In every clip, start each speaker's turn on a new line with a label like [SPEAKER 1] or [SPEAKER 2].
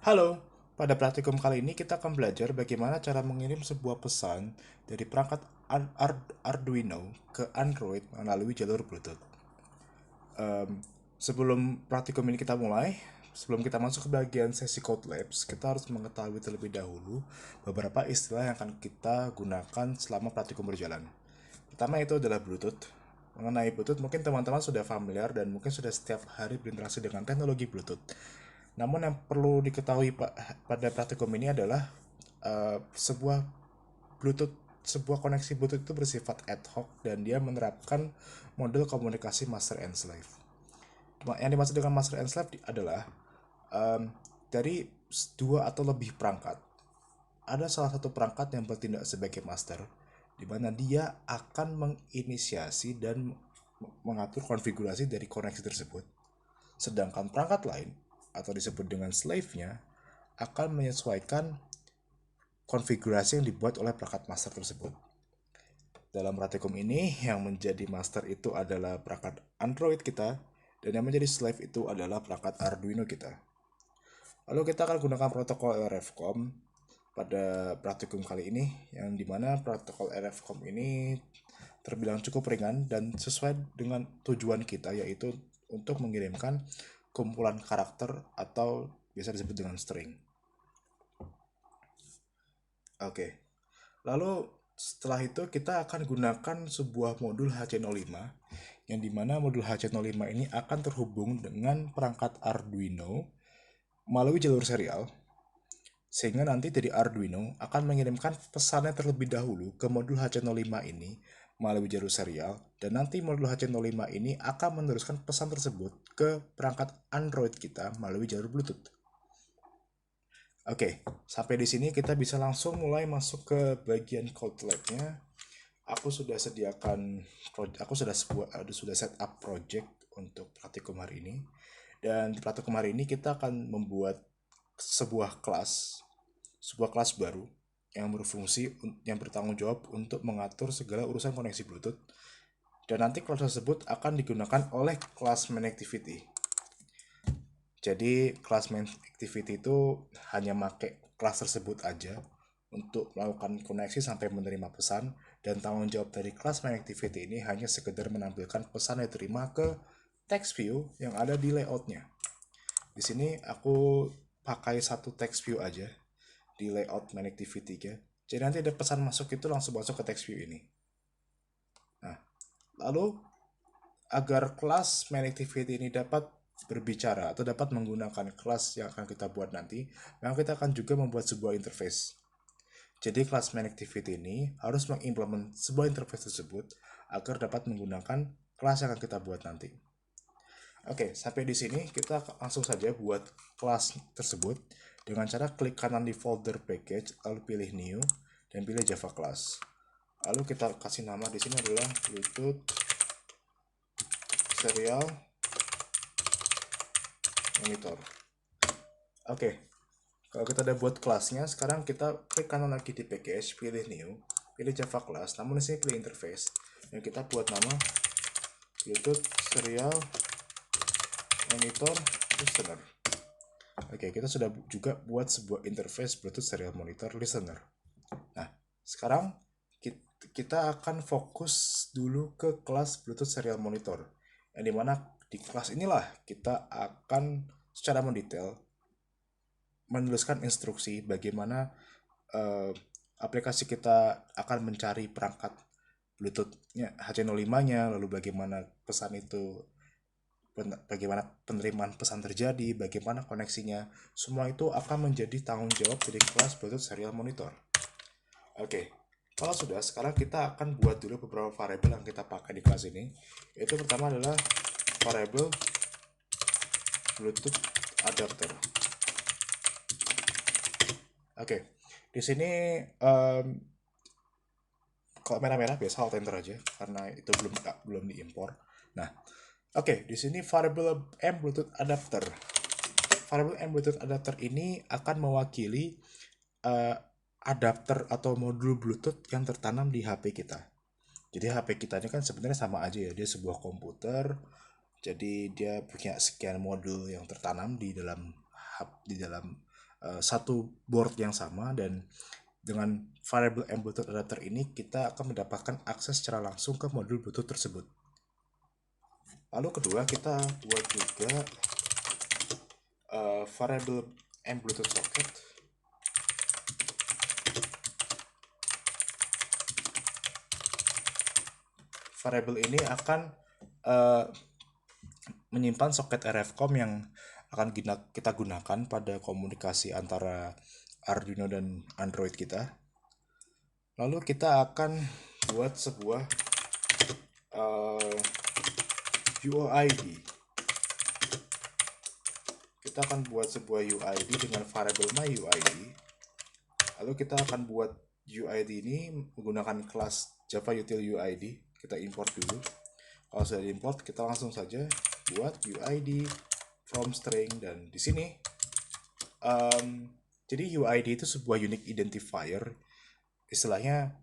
[SPEAKER 1] Halo, pada praktikum kali ini kita akan belajar bagaimana cara mengirim sebuah pesan dari perangkat Arduino ke Android melalui jalur Bluetooth. Sebelum praktikum ini kita mulai, sebelum kita masuk ke bagian sesi Code Labs, kita harus mengetahui terlebih dahulu beberapa istilah yang akan kita gunakan selama praktikum berjalan. Pertama itu adalah Bluetooth. Mengenai Bluetooth, mungkin teman-teman sudah familiar dan mungkin sudah setiap hari berinteraksi dengan teknologi Bluetooth. Namun yang perlu diketahui pada praktikum ini adalah sebuah Bluetooth sebuah koneksi Bluetooth itu bersifat ad hoc dan dia menerapkan model komunikasi master and slave. Yang dimaksud dengan master and slave adalah dari dua atau lebih perangkat. Ada salah satu perangkat yang bertindak sebagai master, di mana dia akan menginisiasi dan mengatur konfigurasi dari koneksi tersebut. Sedangkan perangkat lain, atau disebut dengan slave-nya, akan menyesuaikan konfigurasi yang dibuat oleh perangkat master tersebut. Dalam praktikum ini, yang menjadi master itu adalah perangkat Android kita, dan yang menjadi slave itu adalah perangkat Arduino kita. Lalu kita akan gunakan protokol RFCOM pada praktikum kali ini, yang dimana protokol RFCOM ini terbilang cukup ringan dan sesuai dengan tujuan kita, yaitu untuk mengirimkan kumpulan karakter atau biasa disebut dengan string. Oke, lalu setelah itu kita akan gunakan sebuah modul HC05, yang dimana modul HC05 ini akan terhubung dengan perangkat Arduino melalui jalur serial, sehingga nanti dari Arduino akan mengirimkan pesannya terlebih dahulu ke modul HC05 ini melalui jalur serial, dan nanti modul HC05 ini akan meneruskan pesan tersebut ke perangkat Android kita melalui jalur Bluetooth. Oke, sampai di sini kita bisa langsung mulai masuk ke bagian code lab-nya. Aku sudah sediakan sudah set up project untuk praktikum hari ini. Dan di praktikum hari ini kita akan membuat sebuah kelas baru yang berfungsi yang bertanggung jawab untuk mengatur segala urusan koneksi Bluetooth. Dan nanti kelas tersebut akan digunakan oleh kelas main activity. Jadi kelas main activity itu hanya pakai kelas tersebut aja untuk melakukan koneksi sampai menerima pesan, dan tanggung jawab dari kelas main activity ini hanya sekedar menampilkan pesan yang diterima ke text view yang ada di layoutnya. Di sini aku pakai satu text view aja di layout main activity ya. Jadi nanti ada pesan masuk itu langsung masuk ke text view ini. Nah, lalu agar kelas main activity ini dapat berbicara atau dapat menggunakan kelas yang akan kita buat nanti, maka kita akan juga membuat sebuah interface. Jadi kelas main activity ini harus mengimplement sebuah interface tersebut agar dapat menggunakan kelas yang akan kita buat nanti. Oke, sampai di sini kita langsung saja buat kelas tersebut dengan cara klik kanan di folder package, lalu pilih new dan pilih Java class. Lalu kita kasih nama di sini adalah Bluetooth serial monitor. Oke, kalau kita udah buat kelasnya, sekarang kita klik kanan lagi di package, pilih new, pilih Java class, namun di sini pilih interface, dan kita buat nama Bluetooth serial monitor listener. Oke, kita sudah juga buat sebuah interface Bluetooth serial monitor listener. Nah, sekarang kita akan fokus dulu ke kelas Bluetooth serial monitor, yang dimana di kelas inilah kita akan secara mendetail menuliskan instruksi bagaimana aplikasi kita akan mencari perangkat Bluetooth-nya HC05-nya, lalu bagaimana pesan itu, bagaimana penerimaan pesan terjadi, bagaimana koneksinya, semua itu akan menjadi tanggung jawab dari kelas Bluetooth serial monitor. Oke, kalau sudah, sekarang kita akan buat dulu beberapa variabel yang kita pakai di kelas ini. Yaitu pertama adalah variabel Bluetooth adapter. Oke, di sini kalau merah-merah biasa alt enter aja karena itu belum diimpor. Nah, oke, di sini variabel M Bluetooth adapter. Variabel M Bluetooth adapter ini akan mewakili adapter atau modul Bluetooth yang tertanam di HP kita. Jadi HP kita ini kan sebenarnya sama aja ya, dia sebuah komputer. Jadi dia punya sekian modul yang tertanam di dalam satu board yang sama, dan dengan variable Bluetooth adapter ini kita akan mendapatkan akses secara langsung ke modul Bluetooth tersebut. Lalu kedua, kita buat juga variable Bluetooth socket. Variable ini akan menyimpan soket RF-COM yang akan kita gunakan pada komunikasi antara Arduino dan Android kita. Lalu kita akan buat sebuah UID. Kita akan buat sebuah UID dengan variable myUID. Lalu kita akan buat UID ini menggunakan kelas Java Util UID. Kita import dulu. Kalau sudah diimport, kita langsung saja buat UID from string, dan di sini jadi UID itu sebuah unique identifier. Istilahnya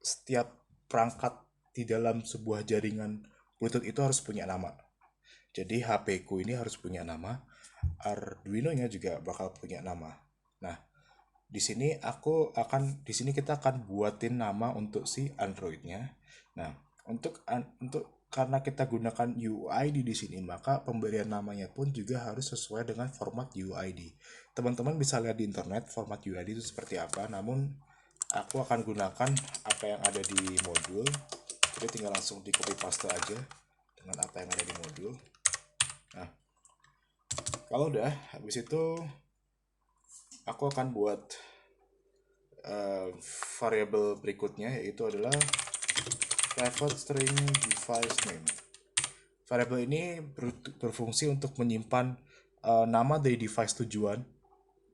[SPEAKER 1] setiap perangkat di dalam sebuah jaringan Bluetooth itu harus punya nama. Jadi HP ku ini harus punya nama, Arduino-nya juga bakal punya nama. Nah, di sini kita akan buatin nama untuk si Android-nya. Nah, karena kita gunakan UID di sini, maka pemberian namanya pun juga harus sesuai dengan format UID. Teman-teman bisa lihat di internet format UID itu seperti apa, namun aku akan gunakan apa yang ada di modul. Jadi tinggal langsung di copy paste aja dengan apa yang ada di modul. Nah, kalau udah, habis itu aku akan buat variable berikutnya, yaitu adalah private string device name. Variable ini berfungsi untuk menyimpan nama dari device tujuan.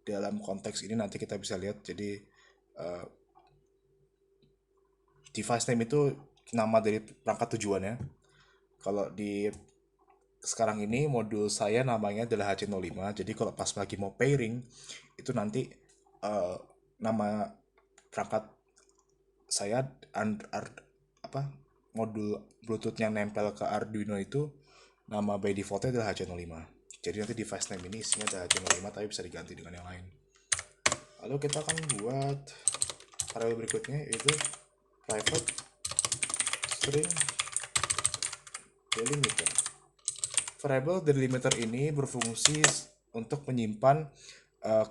[SPEAKER 1] Dalam konteks ini nanti kita bisa lihat, jadi device name itu nama dari perangkat tujuannya. Kalau di sekarang ini modul saya namanya adalah HC05, jadi kalau pas lagi mau pairing itu nanti nama perangkat saya modul Bluetooth yang nempel ke Arduino itu nama by defaultnya adalah HC05. Jadi nanti device name ini isinya ada HC05 tapi bisa diganti dengan yang lain. Lalu kita akan buat variable berikutnya, yaitu private string delimiter. Variable delimiter ini berfungsi untuk menyimpan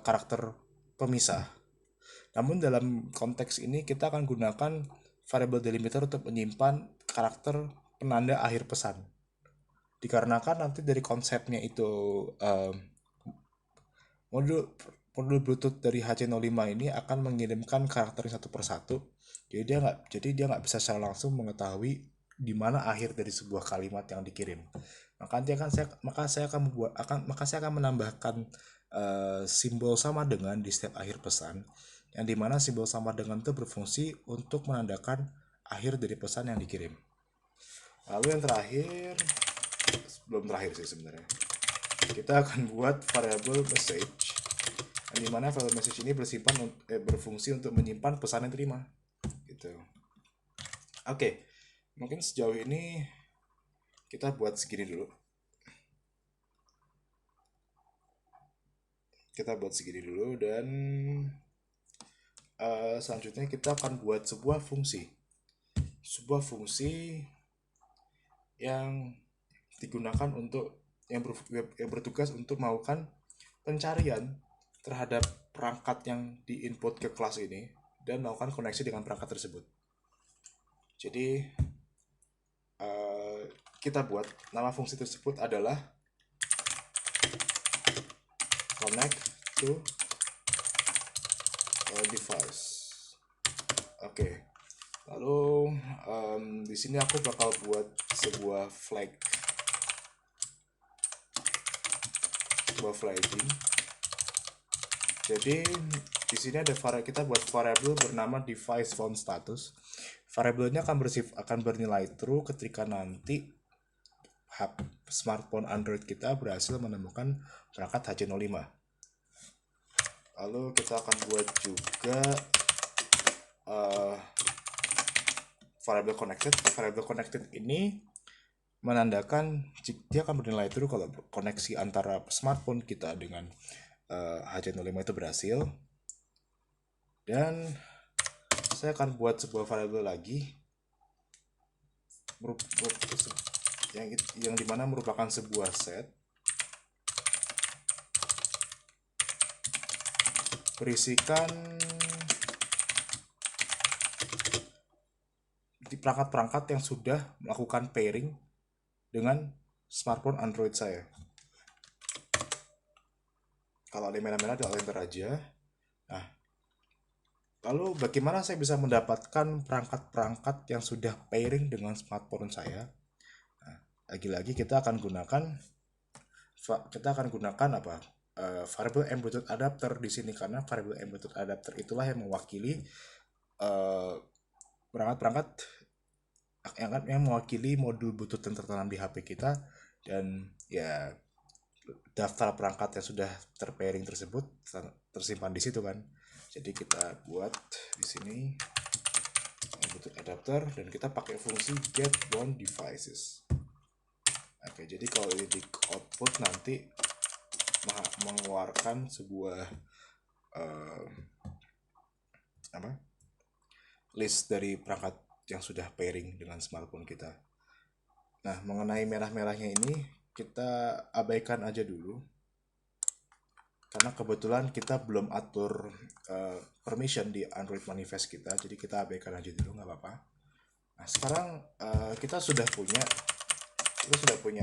[SPEAKER 1] karakter pemisah. Namun dalam konteks ini kita akan gunakan variable delimiter untuk menyimpan karakter penanda akhir pesan. Dikarenakan nanti dari konsepnya itu modul Bluetooth dari HC05 ini akan mengirimkan karakter satu persatu. Jadi dia nggak bisa secara langsung mengetahui di mana akhir dari sebuah kalimat yang dikirim. Maka saya akan menambahkan simbol sama dengan di setiap akhir pesan, yang dimana simbol sama dengan itu berfungsi untuk menandakan akhir dari pesan yang dikirim. Lalu yang terakhir, belum terakhir sih sebenarnya, kita akan buat variable message, yang dimana variable message ini berfungsi untuk menyimpan pesan yang terima gitu. Oke, mungkin sejauh ini kita buat segini dulu. Dan selanjutnya kita akan buat sebuah fungsi yang digunakan yang bertugas untuk melakukan pencarian terhadap perangkat yang diinput ke kelas ini dan melakukan koneksi dengan perangkat tersebut. Jadi kita buat nama fungsi tersebut adalah connect to device. Oke. Lalu di sini aku bakal buat sebuah flagging. Jadi di sini kita buat variable bernama device found status. Variabelnya akan bernilai true ketika nanti smartphone Android kita berhasil menemukan perangkat HC05. Lalu kita akan buat juga variable connected. Variable connected ini menandakan dia akan bernilai true kalau koneksi antara smartphone kita dengan HC05 itu berhasil. Dan saya akan buat sebuah variabel lagi yang dimana merupakan sebuah set berisikan di perangkat-perangkat yang sudah melakukan pairing dengan smartphone Android saya. Kalau ada merah-merah di enter aja. Nah, lalu bagaimana saya bisa mendapatkan perangkat-perangkat yang sudah pairing dengan smartphone saya? Nah, lagi-lagi kita akan gunakan apa? Variable M Bluetooth adapter di sini, karena variable M Bluetooth adapter itulah yang mewakili perangkat-perangkat yang mewakili modul Bluetooth yang tertanam di HP kita, dan ya daftar perangkat yang sudah terpairing tersebut tersimpan di situ kan. Jadi kita buat di sini Bluetooth adapter dan kita pakai fungsi get one devices. Oke, jadi kalau ini di output nanti mengeluarkan sebuah list dari perangkat yang sudah pairing dengan smartphone kita. Nah, mengenai merah-merahnya ini kita abaikan aja dulu, karena kebetulan kita belum atur permission di Android manifest kita, jadi kita abaikan aja dulu, nggak apa-apa. Nah, sekarang kita sudah punya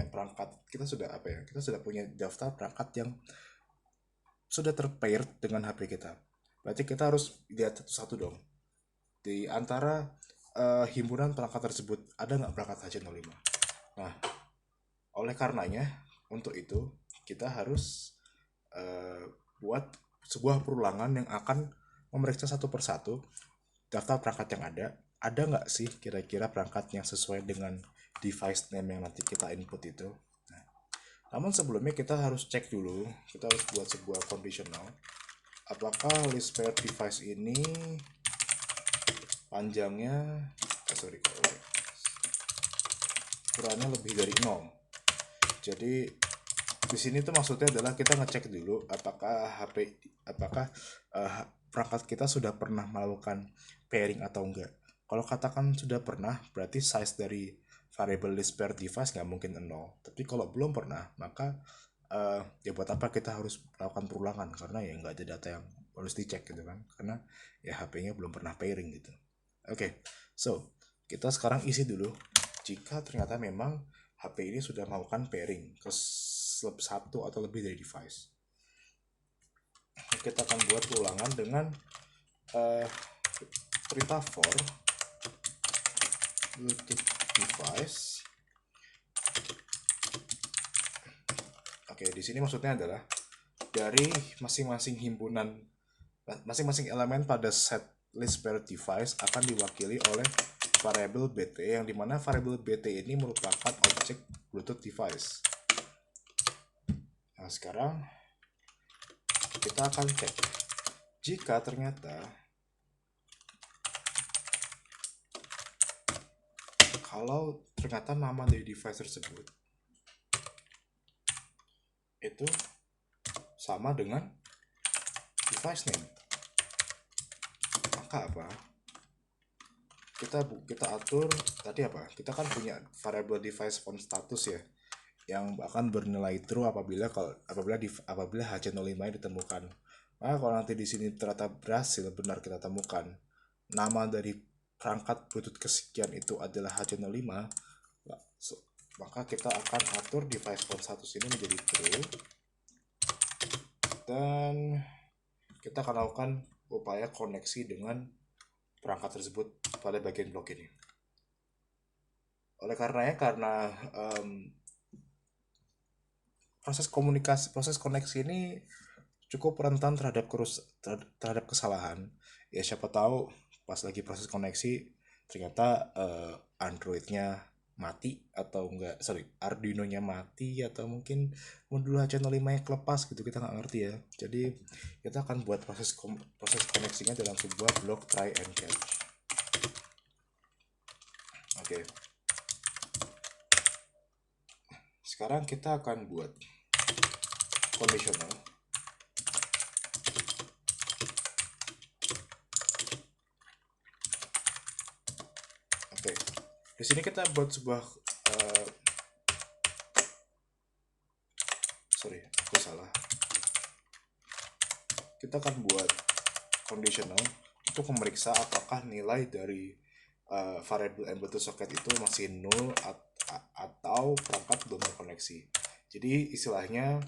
[SPEAKER 1] perangkat, kita sudah punya daftar perangkat yang sudah terpaired dengan HP kita. Berarti kita harus lihat satu-satu dong. Di antara himpunan perangkat tersebut ada nggak perangkat HC05? Nah, oleh karenanya untuk itu kita harus buat sebuah perulangan yang akan memeriksa satu persatu daftar perangkat yang ada nggak sih kira-kira perangkat yang sesuai dengan device name yang nanti kita input itu. Nah, namun sebelumnya kita harus cek dulu, kita harus buat sebuah conditional. Apakah list paired device ini panjangnya ukurannya lebih dari 0. Jadi di sini tuh maksudnya adalah kita ngecek dulu apakah perangkat kita sudah pernah melakukan pairing atau enggak. Kalau katakan sudah pernah, berarti size dari variable list paired device nggak mungkin 0. Tapi kalau belum pernah, maka ya buat apa kita harus melakukan perulangan, karena ya nggak ada data yang harus dicek gitu kan, karena ya HP-nya belum pernah pairing gitu. Oke, so kita sekarang isi dulu jika ternyata memang HP ini sudah melakukan pairing ke satu atau lebih dari device. Kita akan buat ulangan dengan perintah for Bluetooth device. Oke, di sini maksudnya adalah dari masing-masing elemen pada set list paired device akan diwakili oleh variable BT, yang dimana variable BT ini merupakan objek Bluetooth device. Nah, sekarang kita akan cek jika ternyata kalau ternyata nama dari device tersebut itu sama dengan device name, maka apa? Kita atur tadi apa? Kita kan punya variable device phone status ya, yang akan bernilai true apabila HC05 ditemukan. Maka kalau nanti di sini ternyata berhasil benar kita temukan nama dari perangkat Bluetooth kesekian itu adalah HC05, maka kita akan atur device phone status ini menjadi true, dan kita akan lakukan upaya koneksi dengan perangkat tersebut pada bagian blok ini. Oleh karena proses koneksi ini cukup rentan terhadap kesalahan. Ya siapa tahu pas lagi proses koneksi ternyata Android-nya mati atau Arduino-nya mati, atau mungkin modul HC05-nya kelepas gitu, kita nggak ngerti ya. Jadi kita akan buat proses koneksinya dalam sebuah blok try and catch. Oke. sekarang kita akan buat conditional. Oke, di sini kita buat sebuah sorry, aku salah. Kita akan buat conditional untuk memeriksa apakah nilai dari variable Bluetooth socket itu masih null atau perangkat belum terkoneksi. Jadi istilahnya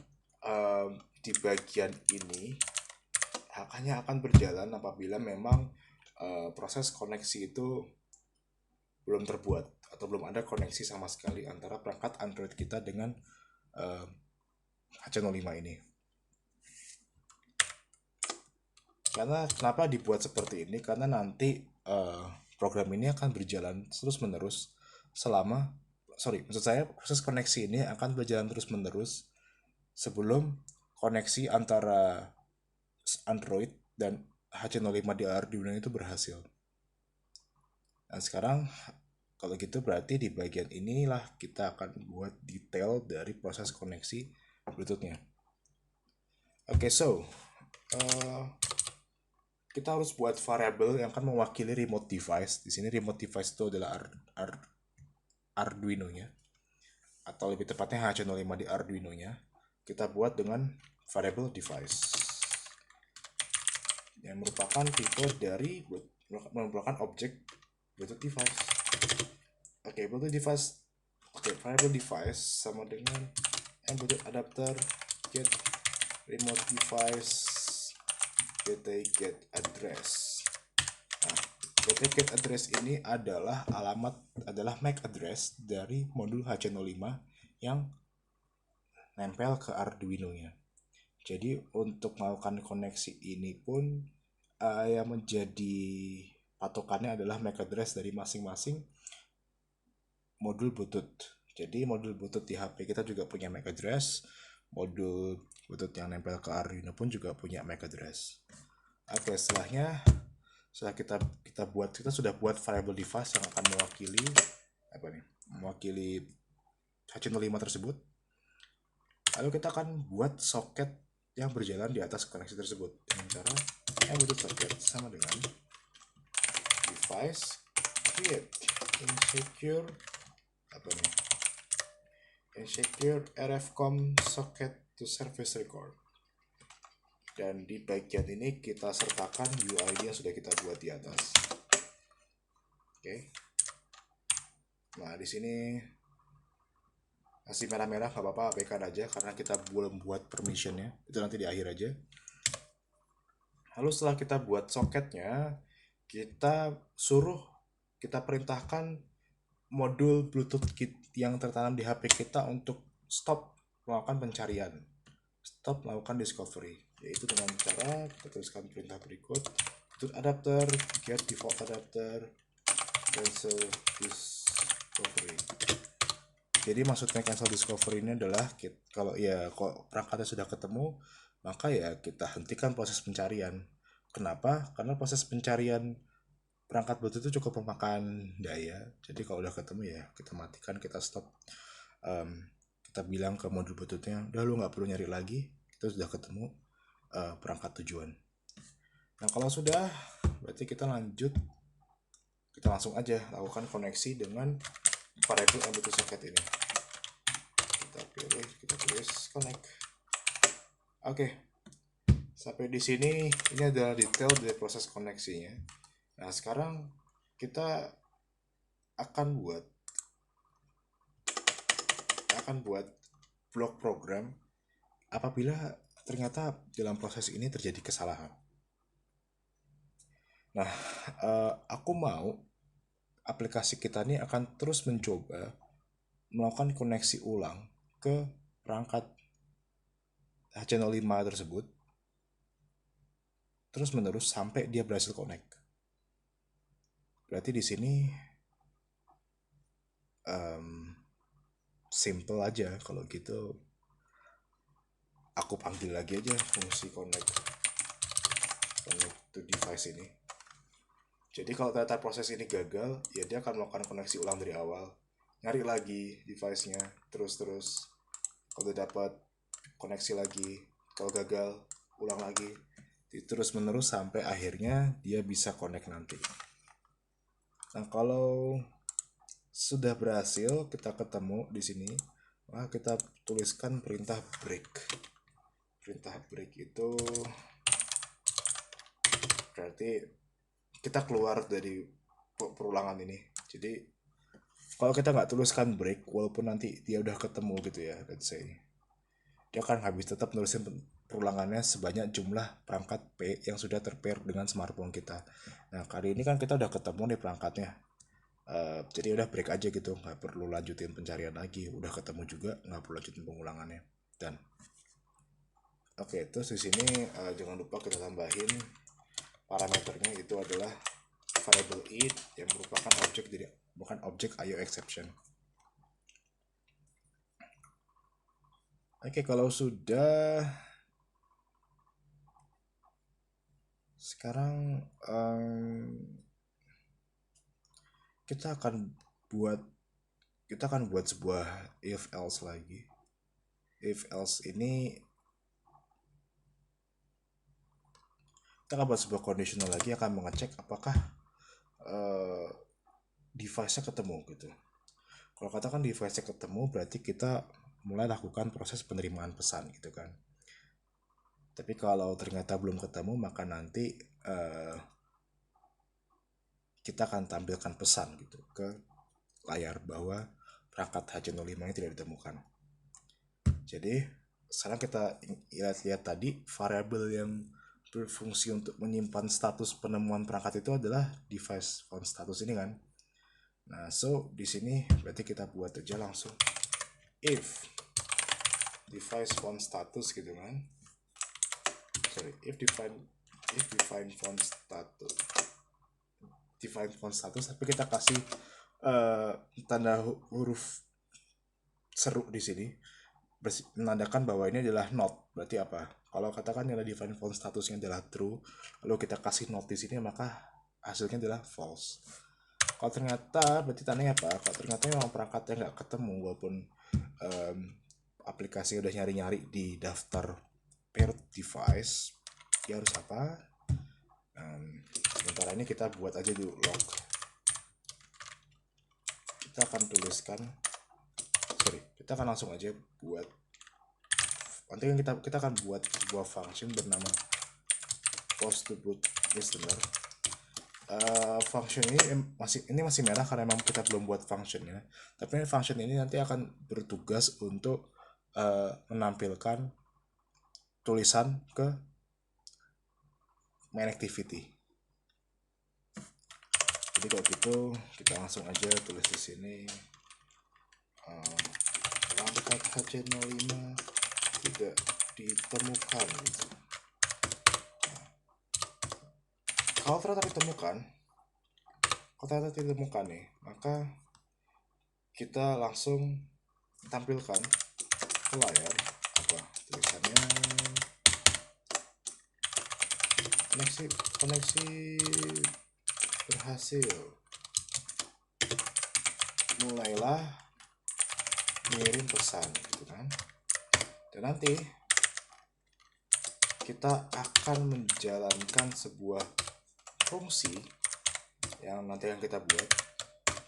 [SPEAKER 1] di bagian ini hanya akan berjalan apabila memang proses koneksi itu belum terbuat atau belum ada koneksi sama sekali antara perangkat Android kita dengan H05 ini. Karena kenapa dibuat seperti ini? Karena nanti program ini akan berjalan terus-menerus maksud saya proses koneksi ini akan berjalan terus-menerus sebelum koneksi antara Android dan H05 di Arduino itu berhasil. Nah sekarang kalau gitu berarti di bagian inilah kita akan buat detail dari proses koneksi Bluetooth-nya. Oke, so kita harus buat variabel yang akan mewakili remote device. Di sini remote device itu adalah Arduino-nya, atau lebih tepatnya H05 di Arduino-nya. Kita buat dengan variable device yang merupakan tipe dari merupakan objek Bluetooth device. Oke, Bluetooth device. Oke, variable device sama dengan Bluetooth adapter get remote device get address. Nah, get address ini adalah MAC address dari modul H05 yang nempel ke Arduino-nya. Jadi untuk melakukan koneksi ini pun yang menjadi patokannya adalah MAC address dari masing-masing modul Bluetooth. Jadi modul Bluetooth di HP kita juga punya MAC address, modul Bluetooth yang nempel ke Arduino pun juga punya MAC address. Oke, setelah kita sudah buat variable device yang akan mewakili H05 tersebut. Lalu kita akan buat soket yang berjalan di atas koneksi tersebut dengan cara Bluetooth socket sama dengan device create insecure RFCOM socket to service record. Dan di bagian ini kita sertakan UID yang sudah kita buat di atas. Oke. Nah, di sini masih merah-merah, nggak apa-apa, abaikan aja karena kita belum buat permissionnya. Itu nanti di akhir aja. Lalu setelah kita buat soketnya, kita perintahkan modul Bluetooth yang tertanam di HP kita untuk stop melakukan pencarian, stop melakukan discovery, yaitu dengan cara kita tuliskan perintah berikut: Bluetooth adapter get default adapter cancel discovery. Jadi maksudnya cancel discovery ini adalah kalau perangkatnya sudah ketemu, maka ya kita hentikan proses pencarian. Kenapa? Karena proses pencarian perangkat Bluetooth itu cukup memakan daya. Jadi kalau udah ketemu ya kita matikan, kita stop. Kita bilang ke modul Bluetoothnya, udah lu nggak perlu nyari lagi, kita sudah ketemu perangkat tujuan. Nah kalau sudah, berarti kita langsung aja lakukan koneksi dengan variable Bluetooth socket ini. Kita tulis connect. Oke. Sampai di sini ini adalah detail dari proses koneksinya. Nah, sekarang kita akan buat blok program apabila ternyata dalam proses ini terjadi kesalahan. Nah, aku mau aplikasi kita ini akan terus mencoba melakukan koneksi ulang ke perangkat H05 tersebut terus menerus sampai dia berhasil connect. Berarti di sini simple aja. Kalau gitu aku panggil lagi aja fungsi connect to device ini. Jadi kalau ternyata proses ini gagal, ya dia akan melakukan koneksi ulang dari awal, nyari lagi device-nya terus. Kalau udah dapat, koneksi lagi. Kalau gagal, ulang lagi. Terus menerus sampai akhirnya dia bisa connect nanti. Nah, kalau sudah berhasil kita ketemu di sini, maka kita tuliskan perintah break. Perintah break itu berarti kita keluar dari perulangan ini. Jadi kalau kita nggak tuliskan break, walaupun nanti dia udah ketemu gitu ya, let's say, dia akan habis tetap nulisin perulangannya sebanyak jumlah perangkat P yang sudah terpair dengan smartphone kita. Nah, kali ini kan kita udah ketemu nih perangkatnya. Jadi udah break aja gitu, nggak perlu lanjutin pencarian lagi. Udah ketemu juga, nggak perlu lanjutin pengulangannya. Dan oke, terus di sini jangan lupa kita tambahin parameternya, itu adalah variable i yang merupakan objek, jadi bukan objek IO exception. Oke, kalau sudah, sekarang kita akan buat sebuah if else lagi. If else ini kita akan buat sebuah conditional lagi, akan mengecek apakah device-nya ketemu gitu. Kalau katakan device-nya ketemu, berarti kita mulai lakukan proses penerimaan pesan gitu kan. Tapi kalau ternyata belum ketemu, maka nanti kita akan tampilkan pesan gitu ke layar bahwa perangkat HC05 ini tidak ditemukan. Jadi sekarang kita lihat tadi variabel yang berfungsi untuk menyimpan status penemuan perangkat itu adalah device found status ini kan. Nah, so di sini berarti kita buat aja langsung if device found status gitu kan. Sorry, if define found status, tapi kita kasih tanda huruf seru di sini menandakan bahwa ini adalah not. Berarti apa? Kalau katakan nilai define found statusnya adalah true, lalu kita kasih not di sini, maka hasilnya adalah false. Kalau ternyata, berarti tandanya apa? Kalau ternyata memang perangkatnya nggak ketemu, walaupun aplikasi udah nyari-nyari di daftar paired device, dia harus apa? Sementara ini kita buat aja dulu log. Kita akan langsung aja buat, nanti kita akan buat sebuah function bernama post to boot listener. Function ini masih merah karena memang kita belum buat functionnya, tapi function ini nanti akan bertugas untuk menampilkan tulisan ke main activity. Jadi kalau gitu kita langsung aja tulis di sini perangkat HC05 tidak ditemukan gitu. Kalau ternyata ditemukan nih, maka kita langsung tampilkan ke layar apa tulisannya, koneksi berhasil, mulailah mengirim pesan gitu kan. Dan nanti kita akan menjalankan sebuah fungsi yang nanti yang kita buat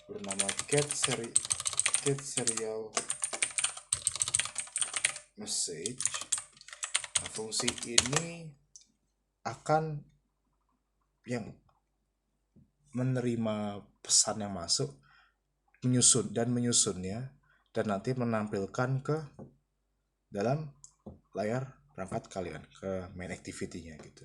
[SPEAKER 1] bernama get serial message. Nah, fungsi ini akan yang menerima pesan yang masuk, menyusunnya, dan nanti menampilkan ke dalam layar perangkat kalian, ke main activity-nya gitu.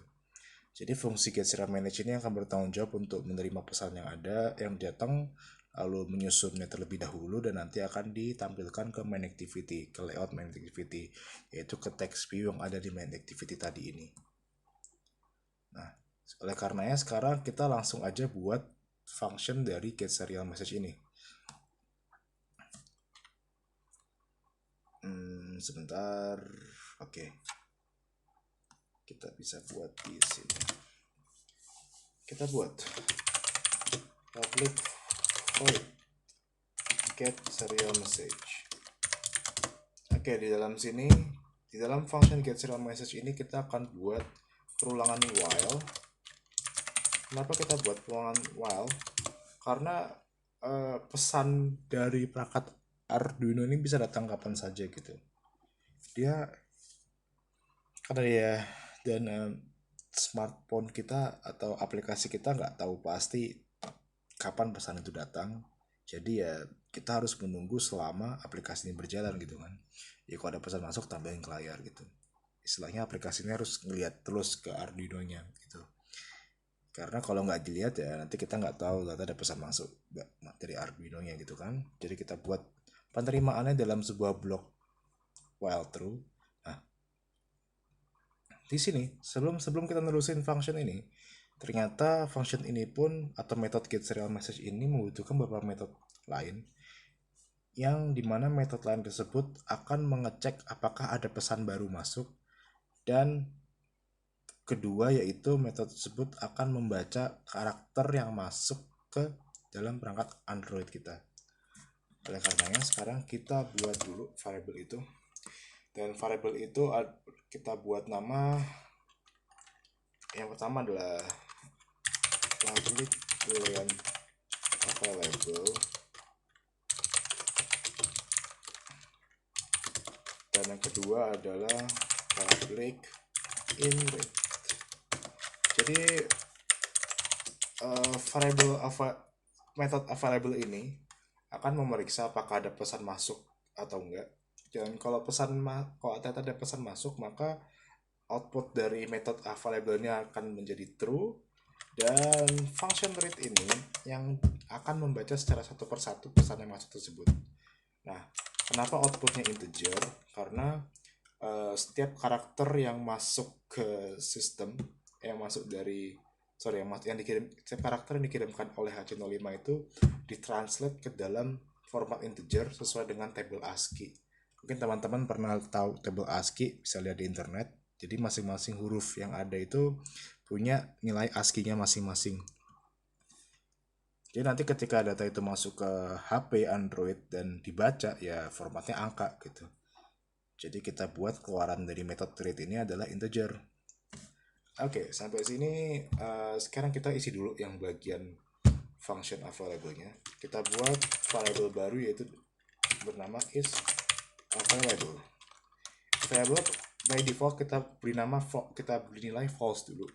[SPEAKER 1] Jadi fungsi getSerialManage ini akan bertanggung jawab untuk menerima pesan yang ada, yang datang, lalu menyusunnya terlebih dahulu, dan nanti akan ditampilkan ke main activity, ke layout main activity, yaitu ke text view yang ada di main activity tadi ini. Nah, oleh karenanya sekarang kita langsung aja buat function dari getSerialMessage ini. Sebentar, oke. Kita bisa buat di sini. Kita buat public void get serial message. Oke, di dalam function getSerialMessage ini kita akan buat perulangan while. Kenapa kita buat perulangan while? Karena pesan dari perangkat Arduino ini bisa datang kapan saja gitu. Dan smartphone kita atau aplikasi kita nggak tahu pasti kapan pesan itu datang. Jadi ya kita harus menunggu selama aplikasi ini berjalan gitu kan. Ya kalau ada pesan masuk tambahin ke layar gitu. Istilahnya aplikasi ini harus ngeliat terus ke Arduino-nya gitu. Karena kalau nggak dilihat ya nanti kita nggak tahu ternyata ada pesan masuk dari Arduino-nya gitu kan. Jadi kita buat penerimaannya dalam sebuah blok while true. Nah, di sini sebelum kita nerusin function ini, ternyata function ini pun atau metode getSerialMessage ini membutuhkan beberapa metode lain yang dimana metode lain tersebut akan mengecek apakah ada pesan baru masuk, dan kedua yaitu metode tersebut akan membaca karakter yang masuk ke dalam perangkat Android kita. Oleh karenanya sekarang kita buat dulu variabel itu, dan variabel itu kita buat nama. Yang pertama adalah public boolean available, dan yang kedua adalah public inRate. Jadi method available ini akan memeriksa apakah ada pesan masuk atau enggak. Dan kalau ternyata ada pesan masuk, maka output dari method available-nya akan menjadi true, dan function read ini yang akan membaca secara satu persatu pesan yang masuk tersebut. Nah, kenapa outputnya integer? Karena setiap karakter yang masuk ke sistem, setiap karakter yang dikirimkan oleh HC05 itu ditranslate ke dalam format integer sesuai dengan table ASCII. Mungkin teman-teman pernah tahu table ASCII, bisa lihat di internet. Jadi masing-masing huruf yang ada itu punya nilai ASCII-nya masing-masing. Jadi nanti ketika data itu masuk ke HP Android dan dibaca, ya formatnya angka gitu. Jadi kita buat keluaran dari method read ini adalah integer. Oke, sampai sini sekarang kita isi dulu yang bagian function available-nya. Kita buat variable baru yaitu bernama isAvailable. Variable by default kita beri nilai false dulu.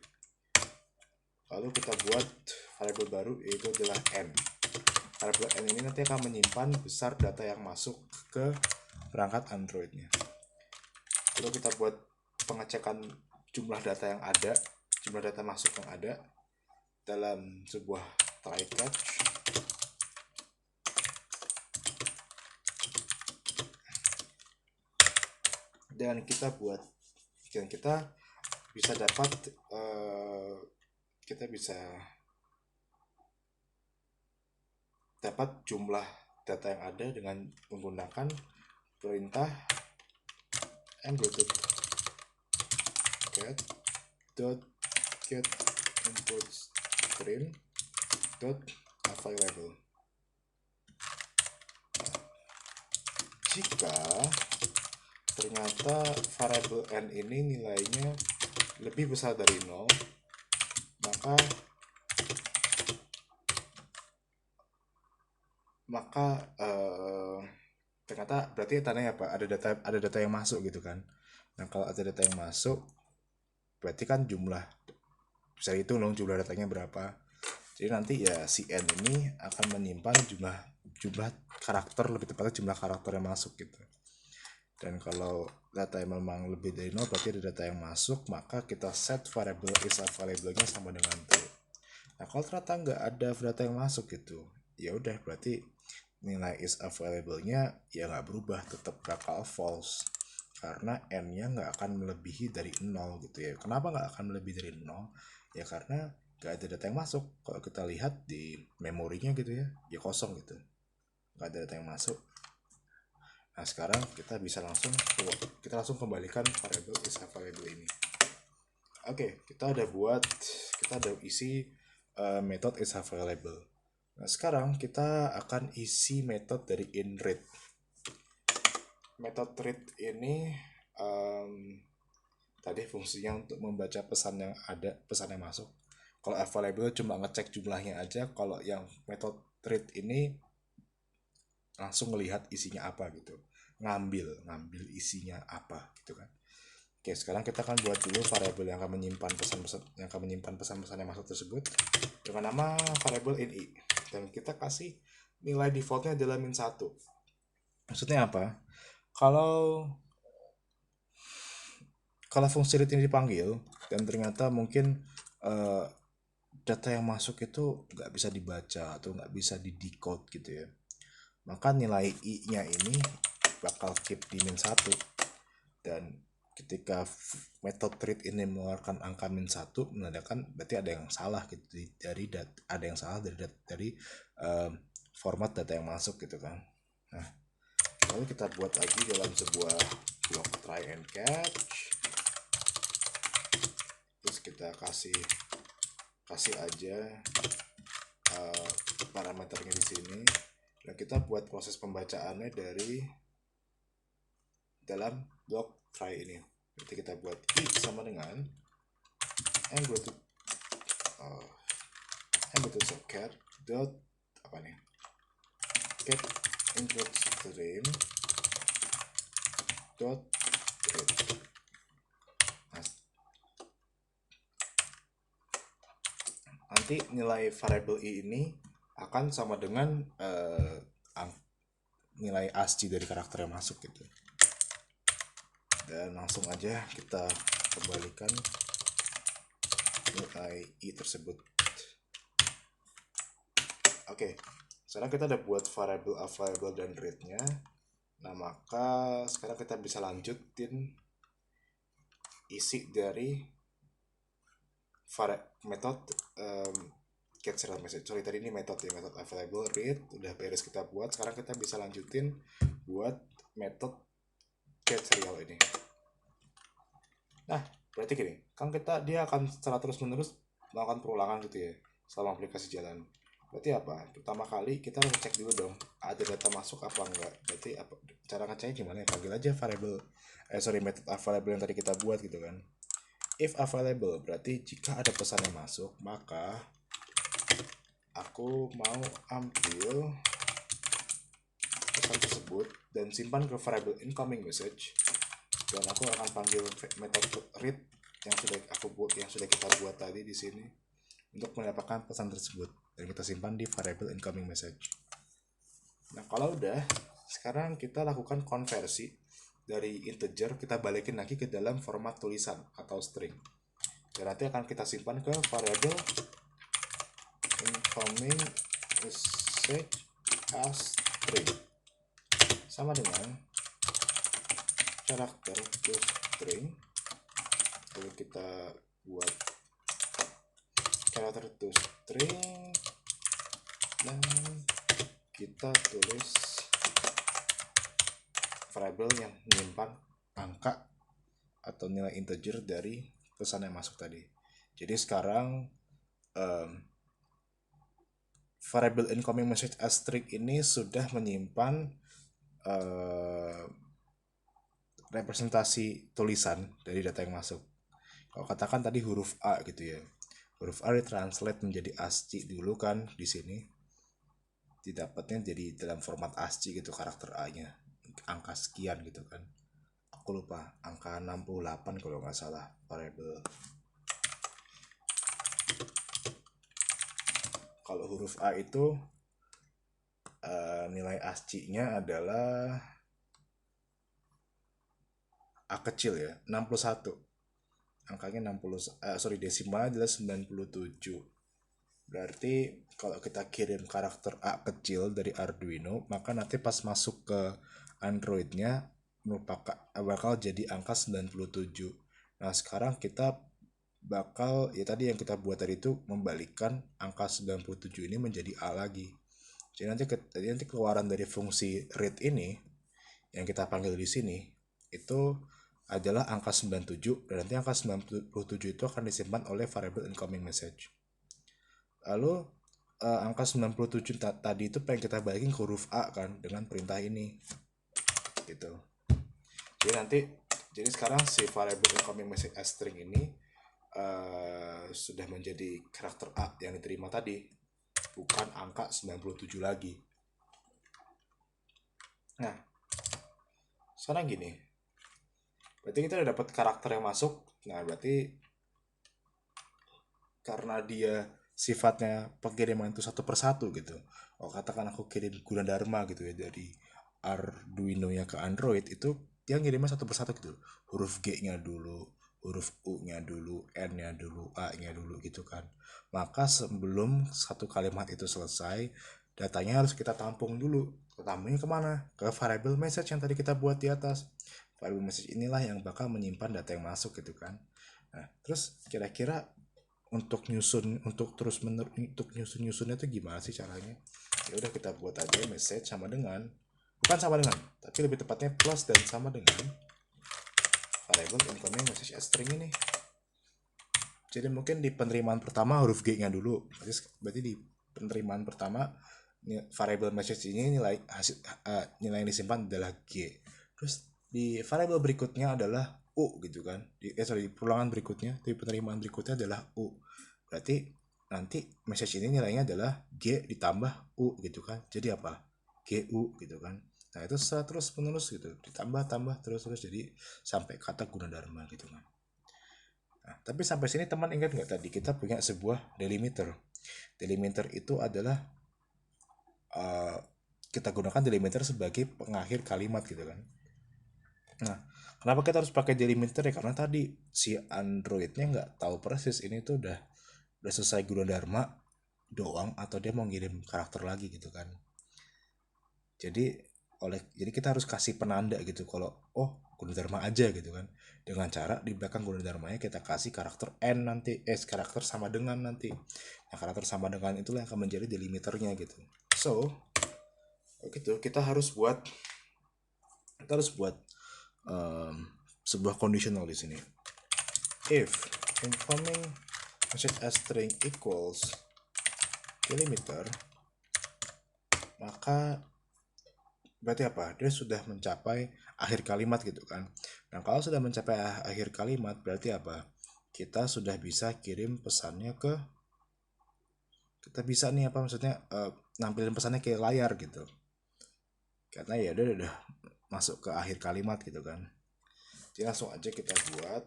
[SPEAKER 1] Lalu kita buat variable baru yaitu adalah n. Variable n ini nanti akan menyimpan besar data yang masuk ke perangkat Android-nya. Lalu kita buat pengecekan jumlah data masuk yang ada dalam sebuah try catch. Dan kita bisa dapat jumlah data yang ada dengan menggunakan perintah mbloated get input stream available. Jika ternyata variable n ini nilainya lebih besar dari 0, maka ternyata berarti tandanya apa? Ada data yang masuk gitu kan. Nah, kalau ada data yang masuk, berarti kan bisa hitung dong jumlah datanya berapa. Jadi nanti ya si n ini akan menyimpan jumlah karakter, lebih tepatnya jumlah karakter yang masuk gitu. Dan kalau data yang memang lebih dari 0 berarti ada data yang masuk, maka kita set variable isAvailable-nya sama dengan true. Nah, kalau ternyata nggak ada data yang masuk gitu, ya udah berarti nilai isAvailable-nya ya nggak berubah, tetap bakal false. Karena n-nya nggak akan melebihi dari 0 gitu ya. Kenapa nggak akan melebihi dari 0? Ya karena nggak ada data yang masuk. Kalau kita lihat di memorinya gitu ya kosong gitu. Nggak ada data yang masuk. Nah, sekarang kita langsung kembalikan variable isAvailable ini. Oke, kita ada isi metode isAvailable. Nah, sekarang kita akan isi metode dari inRead. method read ini tadi fungsinya untuk membaca pesan yang ada, pesan yang masuk. Kalau available cuma ngecek jumlahnya aja. Kalau yang method read ini langsung melihat isinya apa gitu, ngambil isinya apa gitu kan. Oke, sekarang kita akan buat dulu variabel yang akan menyimpan pesan-pesan yang masuk tersebut dengan nama variabel ini, dan kita kasih nilai defaultnya adalah -1. Maksudnya apa? Kalau kalau fungsi read ini dipanggil dan ternyata mungkin eh, data yang masuk itu nggak bisa dibaca atau nggak bisa di decode gitu ya, maka nilai i-nya ini bakal keep di -1. Dan ketika method read ini mengeluarkan angka -1, menandakan berarti ada yang salah gitu dari ada yang salah dari format data yang masuk gitu kan. Nah, lalu kita buat lagi dalam sebuah block try and catch, terus kita kasih aja parameternya di sini, dan kita buat proses pembacaannya dari dalam blok try ini. Berarti kita buat i sama dengan and go to cat dot apa nih, cat input stream dot read. Nah, nanti nilai variabel i ini akan sama dengan nilai ASCII dari karakter yang masuk gitu. Dan langsung aja kita kembalikan nilai i tersebut. Oke, sekarang kita udah buat variabel available dan read-nya. Nah, maka sekarang kita bisa lanjutin isi dari metode get serial message. Sorry, tadi ini metode ya, metode available read udah beres kita buat. Sekarang kita bisa lanjutin buat metode get serial ini. Nah, berarti gini, kan dia akan secara terus-menerus melakukan perulangan gitu ya selama aplikasi jalan. Berarti apa? Pertama kali kita harus cek dulu dong, ada data masuk apa enggak. Berarti apa? Cara ngeceknya gimana ya? Panggil aja variable method available yang tadi kita buat gitu kan. If available berarti jika ada pesan yang masuk, maka aku mau ambil pesan tersebut dan simpan ke variable incoming message, dan aku akan panggil metode read yang sudah kita buat tadi di sini untuk mendapatkan pesan tersebut, dan kita simpan di variable incoming message. Nah, kalau udah, sekarang kita lakukan konversi dari integer, kita balikin lagi ke dalam format tulisan atau string, dan nanti akan kita simpan ke variable incoming message as string, sama dengan karakter to string. Lalu kita buat karakter to string dan kita tulis variabel yang menyimpan angka atau nilai integer dari pesan yang masuk tadi. Jadi sekarang variable incoming message as string ini sudah menyimpan representasi tulisan dari data yang masuk. Kalau katakan tadi huruf A gitu ya, huruf A ditranslate menjadi ASCII dulu kan di sini, didapatnya jadi dalam format ASCII gitu karakter A-nya, angka sekian gitu kan. Aku lupa, angka 68 kalau nggak salah variable. Kalau huruf A itu nilai ASCII-nya adalah A kecil ya, 61. Angkanya 60, desimalnya adalah 97. Berarti kalau kita kirim karakter A kecil dari Arduino, maka nanti pas masuk ke Android-nya bakal jadi angka 97. Nah, sekarang kita bakal ya tadi yang kita buat tadi itu membalikkan angka 97 ini menjadi A lagi. Jadi nanti keluaran dari fungsi read ini yang kita panggil di sini itu adalah angka 97, dan nanti angka 97 itu akan disimpan oleh variable incoming message. Lalu angka 97 tadi itu pengen kita balikin ke huruf A kan dengan perintah ini gitu. Jadi sekarang si variable incoming message as string ini sudah menjadi karakter A yang diterima tadi, bukan angka 97 lagi. Nah, sekarang gini, berarti kita udah dapat karakter yang masuk. Nah, berarti karena dia sifatnya pengiriman itu satu persatu gitu. Oh, katakan aku kirim Gunadarma gitu ya dari Arduino-nya ke Android, itu dia ngirimnya satu persatu gitu. Huruf G-nya dulu, huruf U-nya dulu, N-nya dulu, A-nya dulu gitu kan. Maka sebelum satu kalimat itu selesai, datanya harus kita tampung dulu. Tampungnya kemana? Ke variable message yang tadi kita buat di atas. Variable message inilah yang bakal menyimpan data yang masuk gitu kan. Nah, terus kira-kira untuk nyusunnya itu gimana sih caranya? Ya udah, kita buat aja message sama dengan, bukan sama dengan, tapi lebih tepatnya plus dan sama dengan variable incoming message string ini. Jadi mungkin di penerimaan pertama huruf G-nya dulu. Berarti di penerimaan pertama variable message ini nilai yang disimpan adalah G. Terus di variable berikutnya adalah U gitu kan. Di pulangan berikutnya, di penerimaan berikutnya adalah U. Berarti nanti message ini nilainya adalah G ditambah U gitu kan. Jadi apa? GU gitu kan. Nah, itu terus menerus gitu. Ditambah terus jadi sampai kata Gunadarma gitu kan. Nah, tapi sampai sini teman ingat nggak tadi kita punya sebuah delimiter. Delimiter itu adalah uh, kita gunakan delimiter sebagai pengakhir kalimat gitu kan. Nah, kenapa kita harus pakai delimiter ya? Karena tadi si Androidnya nggak tahu persis ini tuh udah selesai Gunadarma doang atau dia mau ngirim karakter lagi gitu kan. Jadi kita harus kasih penanda gitu kalau oh Gunadarma aja gitu kan, dengan cara di belakang Gunadarmanya kita kasih karakter n nanti, karakter sama dengan nanti. Nah, karakter sama dengan itulah yang akan menjadi delimiternya gitu. So gitu kita harus buat sebuah conditional di sini. If incoming message as string equals delimiter, maka berarti apa? Dia sudah mencapai akhir kalimat gitu kan. Nah, kalau sudah mencapai akhir kalimat berarti apa? Kita sudah bisa kirim pesannya kita bisa nih apa maksudnya nampilin pesannya ke layar gitu. Karena ya udah masuk ke akhir kalimat gitu kan. Jadi langsung aja kita buat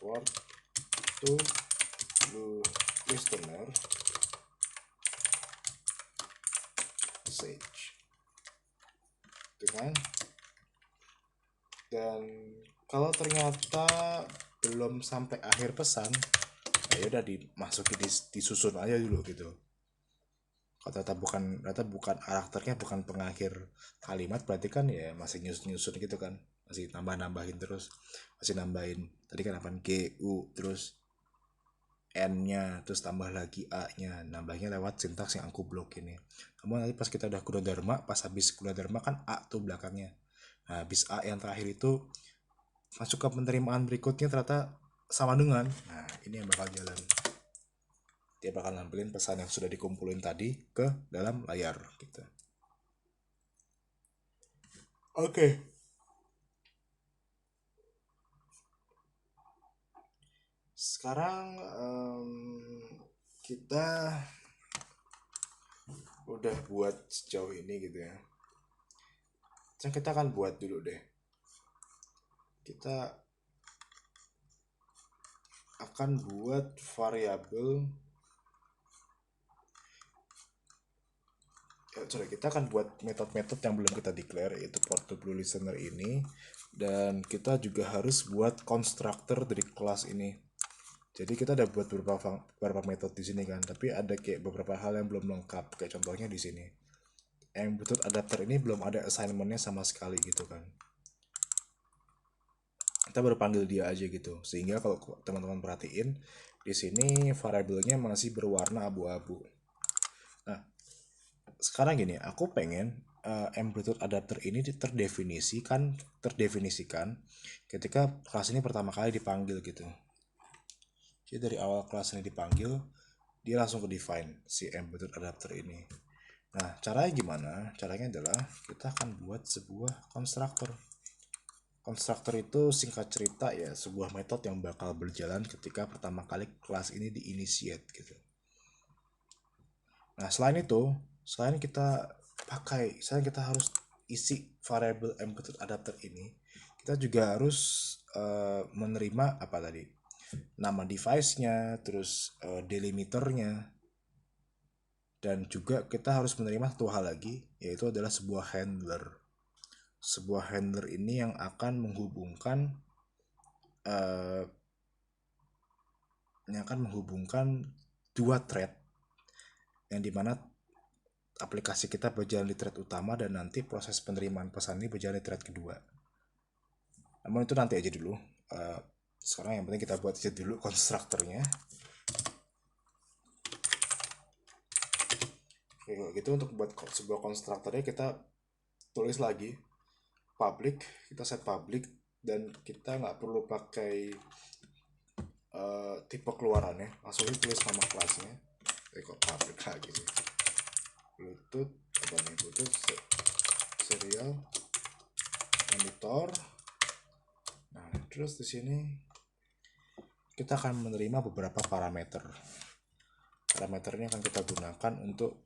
[SPEAKER 1] port to listener message. Gitu kan? Dan kalau ternyata belum sampai akhir pesan, ya udah disusun aja dulu gitu. Kalau ternyata bukan karakternya bukan pengakhir kalimat, berarti kan ya masih nyusun gitu kan, masih nambahin terus, masih nambahin tadi kan apa G U terus N-nya terus tambah lagi A-nya, nambahnya lewat sintaks yang aku blok ini. Namun nanti pas kita udah Gunadarma, pas habis Gunadarma kan A tuh belakangnya. Nah, habis A yang terakhir itu masuk ke penerimaan berikutnya ternyata sama dengan, nah ini yang bakal jalan. Dia bakal nampilin pesan yang sudah dikumpulin tadi ke dalam layar gitu. Oke. Sekarang kita udah buat sejauh ini gitu ya. Sekarang kita akan buat dulu deh. Kita akan buat variabel kita akan buat metode-metode yang belum kita declare, yaitu portable listener ini, dan kita juga harus buat constructor dari kelas ini. Jadi kita udah buat beberapa metode di sini kan, tapi ada kayak beberapa hal yang belum lengkap, kayak contohnya di sini. Yang Bluetooth adapter ini belum ada assignmentnya sama sekali gitu kan. Kita baru panggil dia aja gitu, sehingga kalau teman-teman perhatiin di sini variabelnya masih berwarna abu-abu. Nah, sekarang gini, aku pengen Bluetooth adapter ini terdefinisikan ketika kelas ini pertama kali dipanggil gitu. Jadi dari awal kelas ini dipanggil, dia langsung ke define si Bluetooth adapter ini. Nah, caranya gimana? Caranya adalah kita akan buat sebuah konstruktor. Konstruktor itu singkat cerita ya sebuah metode yang bakal berjalan ketika pertama kali kelas ini di-initiate gitu. Nah, selain kita harus isi variable method adapter ini, kita juga harus menerima apa tadi? Nama device-nya, terus delimiternya, dan juga kita harus menerima satu hal lagi, yaitu adalah sebuah handler. Sebuah handler ini yang akan menghubungkan dua thread yang dimana aplikasi kita berjalan di thread utama dan nanti proses penerimaan pesan ini berjalan di thread kedua. Namun itu nanti aja dulu. Sekarang yang penting kita buat aja dulu konstruktornya. Oke, kalau gitu untuk buat sebuah konstruktornya kita tulis lagi public, kita set public, dan kita nggak perlu pakai tipe keluarannya, langsung tulis nama kelasnya. Kok public lagi sih? Bluetooth apa nih? Bluetooth serial monitor. Nah, terus di sini kita akan menerima beberapa parameter. Parameternya akan kita gunakan untuk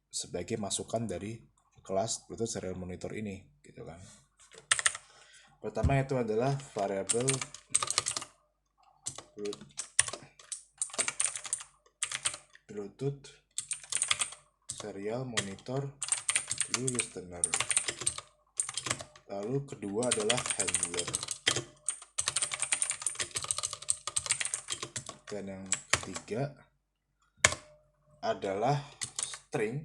[SPEAKER 1] sebagai masukan dari kelas Bluetooth serial monitor ini, gitu kan. Pertama itu adalah variable Bluetooth serial monitor blue listener. Lalu kedua adalah handler. Dan yang ketiga adalah string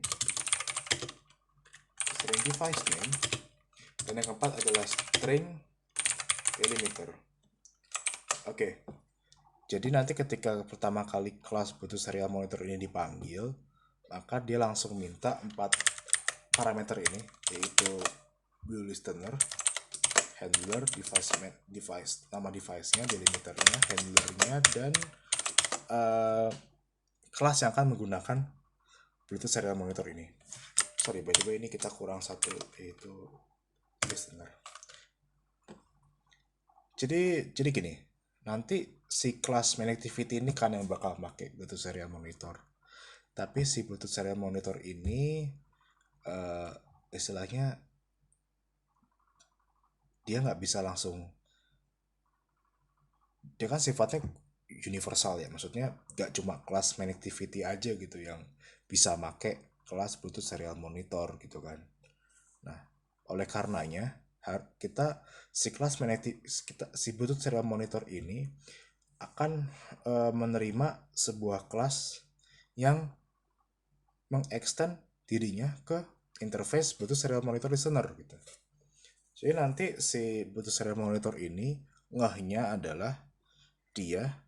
[SPEAKER 1] device name. Dan yang keempat adalah string delimiter. Oke. Jadi nanti ketika pertama kali kelas Bluetooth serial monitor ini dipanggil, maka dia langsung minta 4 parameter ini, yaitu blue listener, handler, device, nama device-nya, delimiternya, handlernya, dan kelas yang akan menggunakan Bluetooth serial monitor ini. Sorry, by the way ini kita kurang satu, yaitu listener. Jadi gini, nanti si kelas connectivity ini kan yang bakal pakai Bluetooth serial monitor. Tapi si Bluetooth serial monitor ini istilahnya dia nggak bisa langsung, dia kan sifatnya universal ya, maksudnya nggak cuma kelas connectivity aja gitu yang bisa make kelas Bluetooth serial monitor gitu kan. Nah, oleh karenanya kita si kelas si Bluetooth serial monitor ini akan menerima sebuah kelas yang mengextend dirinya ke interface Bluetooth serial monitor listener gitu. Jadi nanti si Bluetooth serial monitor ini ngehnya adalah dia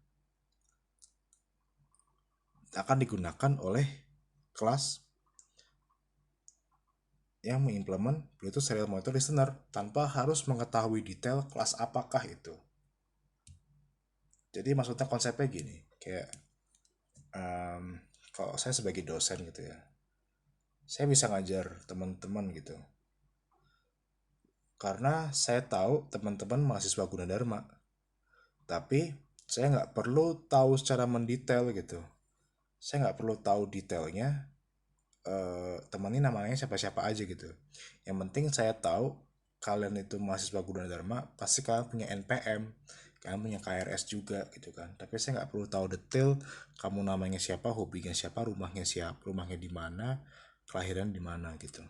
[SPEAKER 1] akan digunakan oleh kelas yang mengimplement Bluetooth serial monitor listener tanpa harus mengetahui detail kelas apakah itu. Jadi maksudnya konsepnya gini, kayak kalau saya sebagai dosen gitu ya, saya bisa ngajar teman-teman gitu. Karena saya tahu teman-teman mahasiswa Gunadarma. Tapi saya nggak perlu tahu secara mendetail gitu. Saya nggak perlu tahu detailnya teman ini namanya siapa-siapa aja gitu. Yang penting saya tahu kalian itu mahasiswa Gunadarma, pasti kalian punya NPM, kalian punya KRS juga gitu kan. Tapi saya nggak perlu tahu detail kamu namanya siapa, hobinya siapa, rumahnya siapa, rumahnya di mana, kelahiran di mana gitu.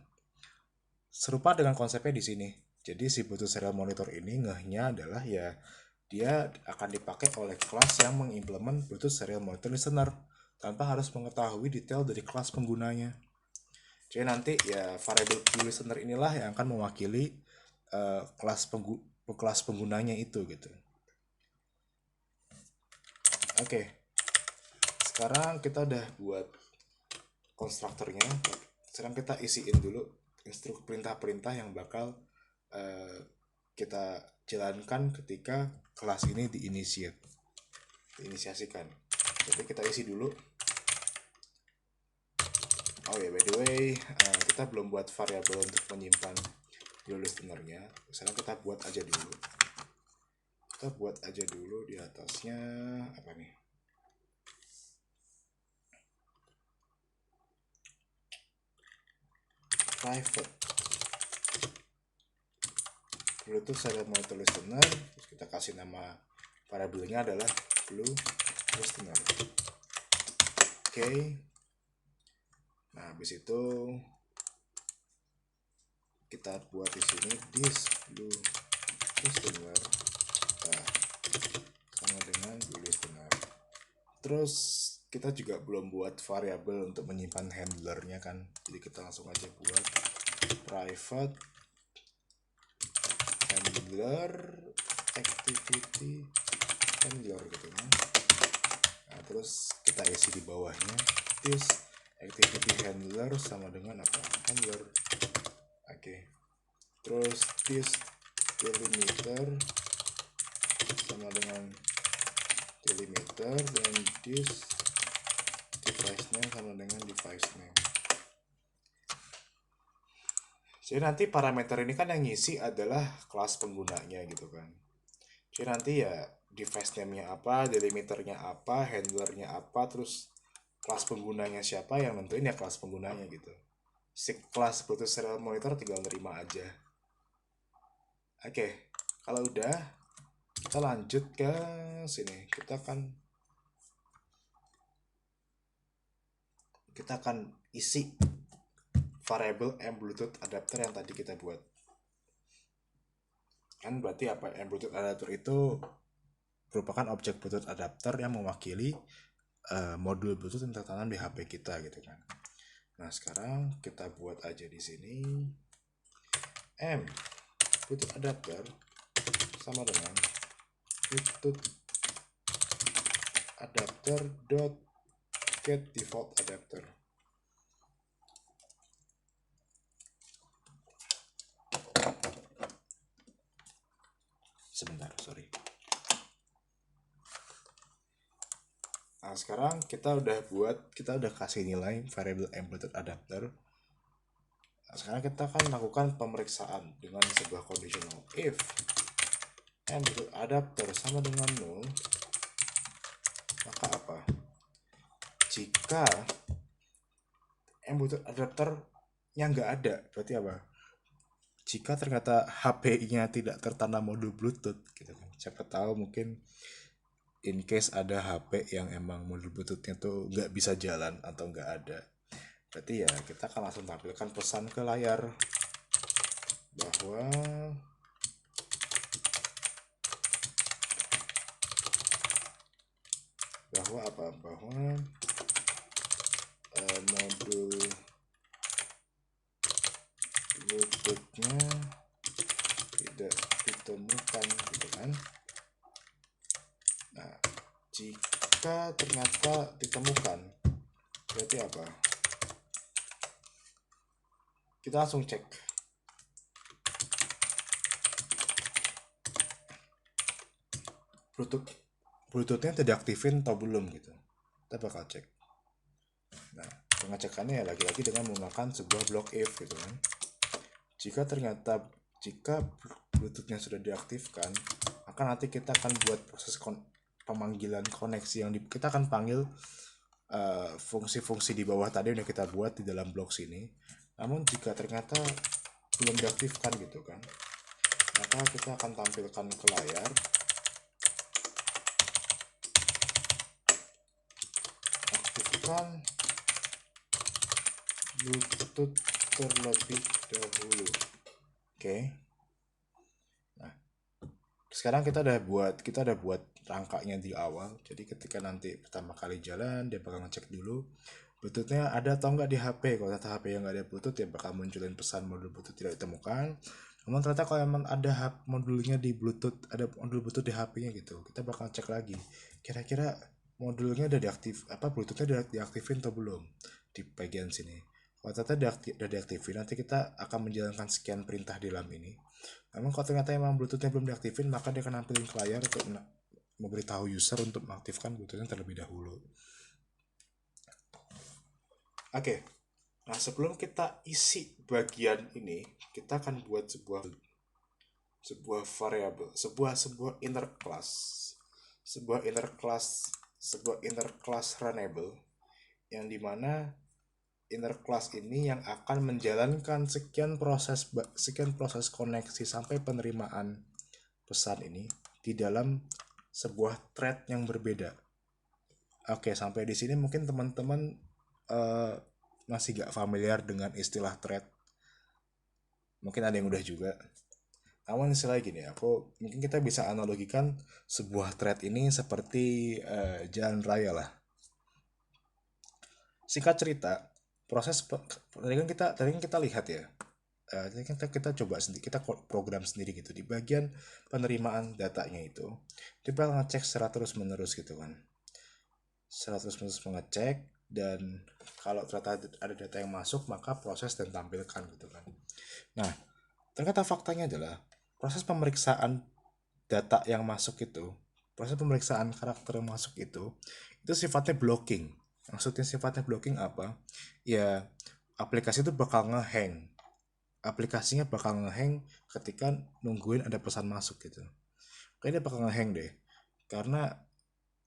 [SPEAKER 1] Serupa dengan konsepnya di sini. Jadi si Bluetooth serial monitor ini ngehnya adalah ya dia akan dipakai oleh kelas yang mengimplement Bluetooth serial monitor listener tanpa harus mengetahui detail dari kelas penggunanya. Jadi nanti ya variable listener inilah yang akan mewakili kelas penggunanya itu gitu. Oke. Sekarang kita udah buat konstruktornya. Sekarang kita isiin dulu instruksi perintah-perintah yang bakal kita jalankan ketika kelas ini diinisiasikan. Jadi kita isi dulu. Oh ya, by the way, kita belum buat variabel untuk menyimpan blue listenernya. Sekarang kita buat aja dulu. kita buat aja dulu di atasnya apa nih, private Bluetooth serial monitor listener, terus kita kasih nama variabelnya adalah blue listener. Oke. Nah, habis itu kita buat di sini this blue listener sama dengan blue listener. Terus kita juga belum buat variabel untuk menyimpan handlernya kan, jadi kita langsung aja buat private handler activity handler gitu kan. Nah, terus kita isi di bawahnya this activity handler sama dengan apa, handler. Oke. Terus this delimiter sama dengan delimiter, dan this device name sama dengan device name. Jadi nanti parameter ini kan yang ngisi adalah kelas penggunanya gitu kan. Jadi nanti ya device name-nya apa, delimiternya apa, handlernya apa, terus kelas penggunanya siapa yang nentuin ya kelas penggunanya gitu. Si kelas Bluetooth serial monitor tinggal nerima aja. Oke, kalau udah kita lanjut ke sini. Kita akan isi variabel M Bluetooth adapter yang tadi kita buat. Kan berarti apa? M Bluetooth adapter itu merupakan objek Bluetooth adapter yang mewakili modul Bluetooth yang tertanam di HP kita gitu kan. Nah, sekarang kita buat aja di sini M Bluetooth adapter sama dengan Bluetooth adapter dot get default adapter. Sebentar, sorry. Nah, sekarang kita udah kasih nilai variabel M Bluetooth adapter. Nah, sekarang kita akan melakukan pemeriksaan dengan sebuah conditional. If M Bluetooth adapter sama dengan 0, maka apa? Jika M Bluetooth adapternya nggak ada, berarti apa? Jika ternyata HP-nya tidak tertanam modul Bluetooth, gitu kan. Siapa tahu mungkin in case ada HP yang emang modul Bluetooth-nya tuh nggak bisa jalan atau nggak ada. Berarti ya kita akan langsung tampilkan pesan ke layar bahwa apa? Bahwa modul Bluetooth-nya tidak ditemukan gitu kan. Nah, jika ternyata ditemukan, berarti apa? Kita langsung cek. Bluetooth-nya tidak aktifin atau belum gitu. Kita bakal cek. Nah, pengecekannya ya lagi-lagi dengan menggunakan sebuah block if gitu kan. Jika Bluetooth-nya sudah diaktifkan, maka nanti kita akan buat proses pemanggilan koneksi yang kita akan panggil fungsi-fungsi di bawah tadi udah kita buat di dalam blok sini. Namun jika ternyata belum diaktifkan gitu kan, maka kita akan tampilkan ke layar aktifkan Bluetooth terlebih dahulu. Oke. Nah, sekarang kita udah buat rangkanya di awal. Jadi ketika nanti pertama kali jalan, dia bakal ngecek dulu Bluetooth-nya ada atau enggak di HP. Kalau ternyata HP yang nggak ada Bluetooth, ya bakal munculin pesan modul Bluetooth tidak ditemukan. Namun ternyata kalau emang ada modulnya di Bluetooth, ada modul Bluetooth di HP-nya gitu, kita bakal cek lagi. Kira-kira modulnya udah Bluetooth-nya udah diaktifin atau belum di bagian sini. Kalau ternyata udah diaktifin, nanti kita akan menjalankan sekian perintah di dalam ini. Namun kalau ternyata emang Bluetooth-nya belum diaktifin, maka dia akan nampilin ke layar untuk memberitahu user untuk mengaktifkan Bluetooth-nya terlebih dahulu. Oke, nah sebelum kita isi bagian ini, kita akan buat sebuah sebuah variabel, sebuah inner class, sebuah inner class runnable, yang dimana inner class ini yang akan menjalankan sekian proses koneksi sampai penerimaan pesan ini di dalam sebuah thread yang berbeda. Oke, sampai di sini mungkin teman-teman eh, masih gak familiar dengan istilah thread. Mungkin ada yang udah juga. Namun istilahnya gini, mungkin kita bisa analogikan sebuah thread ini seperti jalan raya lah. Singkat cerita, tadi kan kita lihat ya. Tadi kan kita coba sendiri, kita program sendiri gitu di bagian penerimaan datanya itu. Dia bakal ngecek secara terus menerus gitu kan. Secara terus menerus mengecek, dan kalau ternyata ada data yang masuk maka proses dan tampilkan gitu kan. Nah, ternyata faktanya adalah proses pemeriksaan data yang masuk itu, proses pemeriksaan karakter yang masuk itu sifatnya blocking. Maksudnya sifatnya blocking apa? Ya, aplikasi itu bakal ngehang. Aplikasinya bakal ngehang ketika nungguin ada pesan masuk gitu. Kayaknya dia bakal ngehang deh. Karena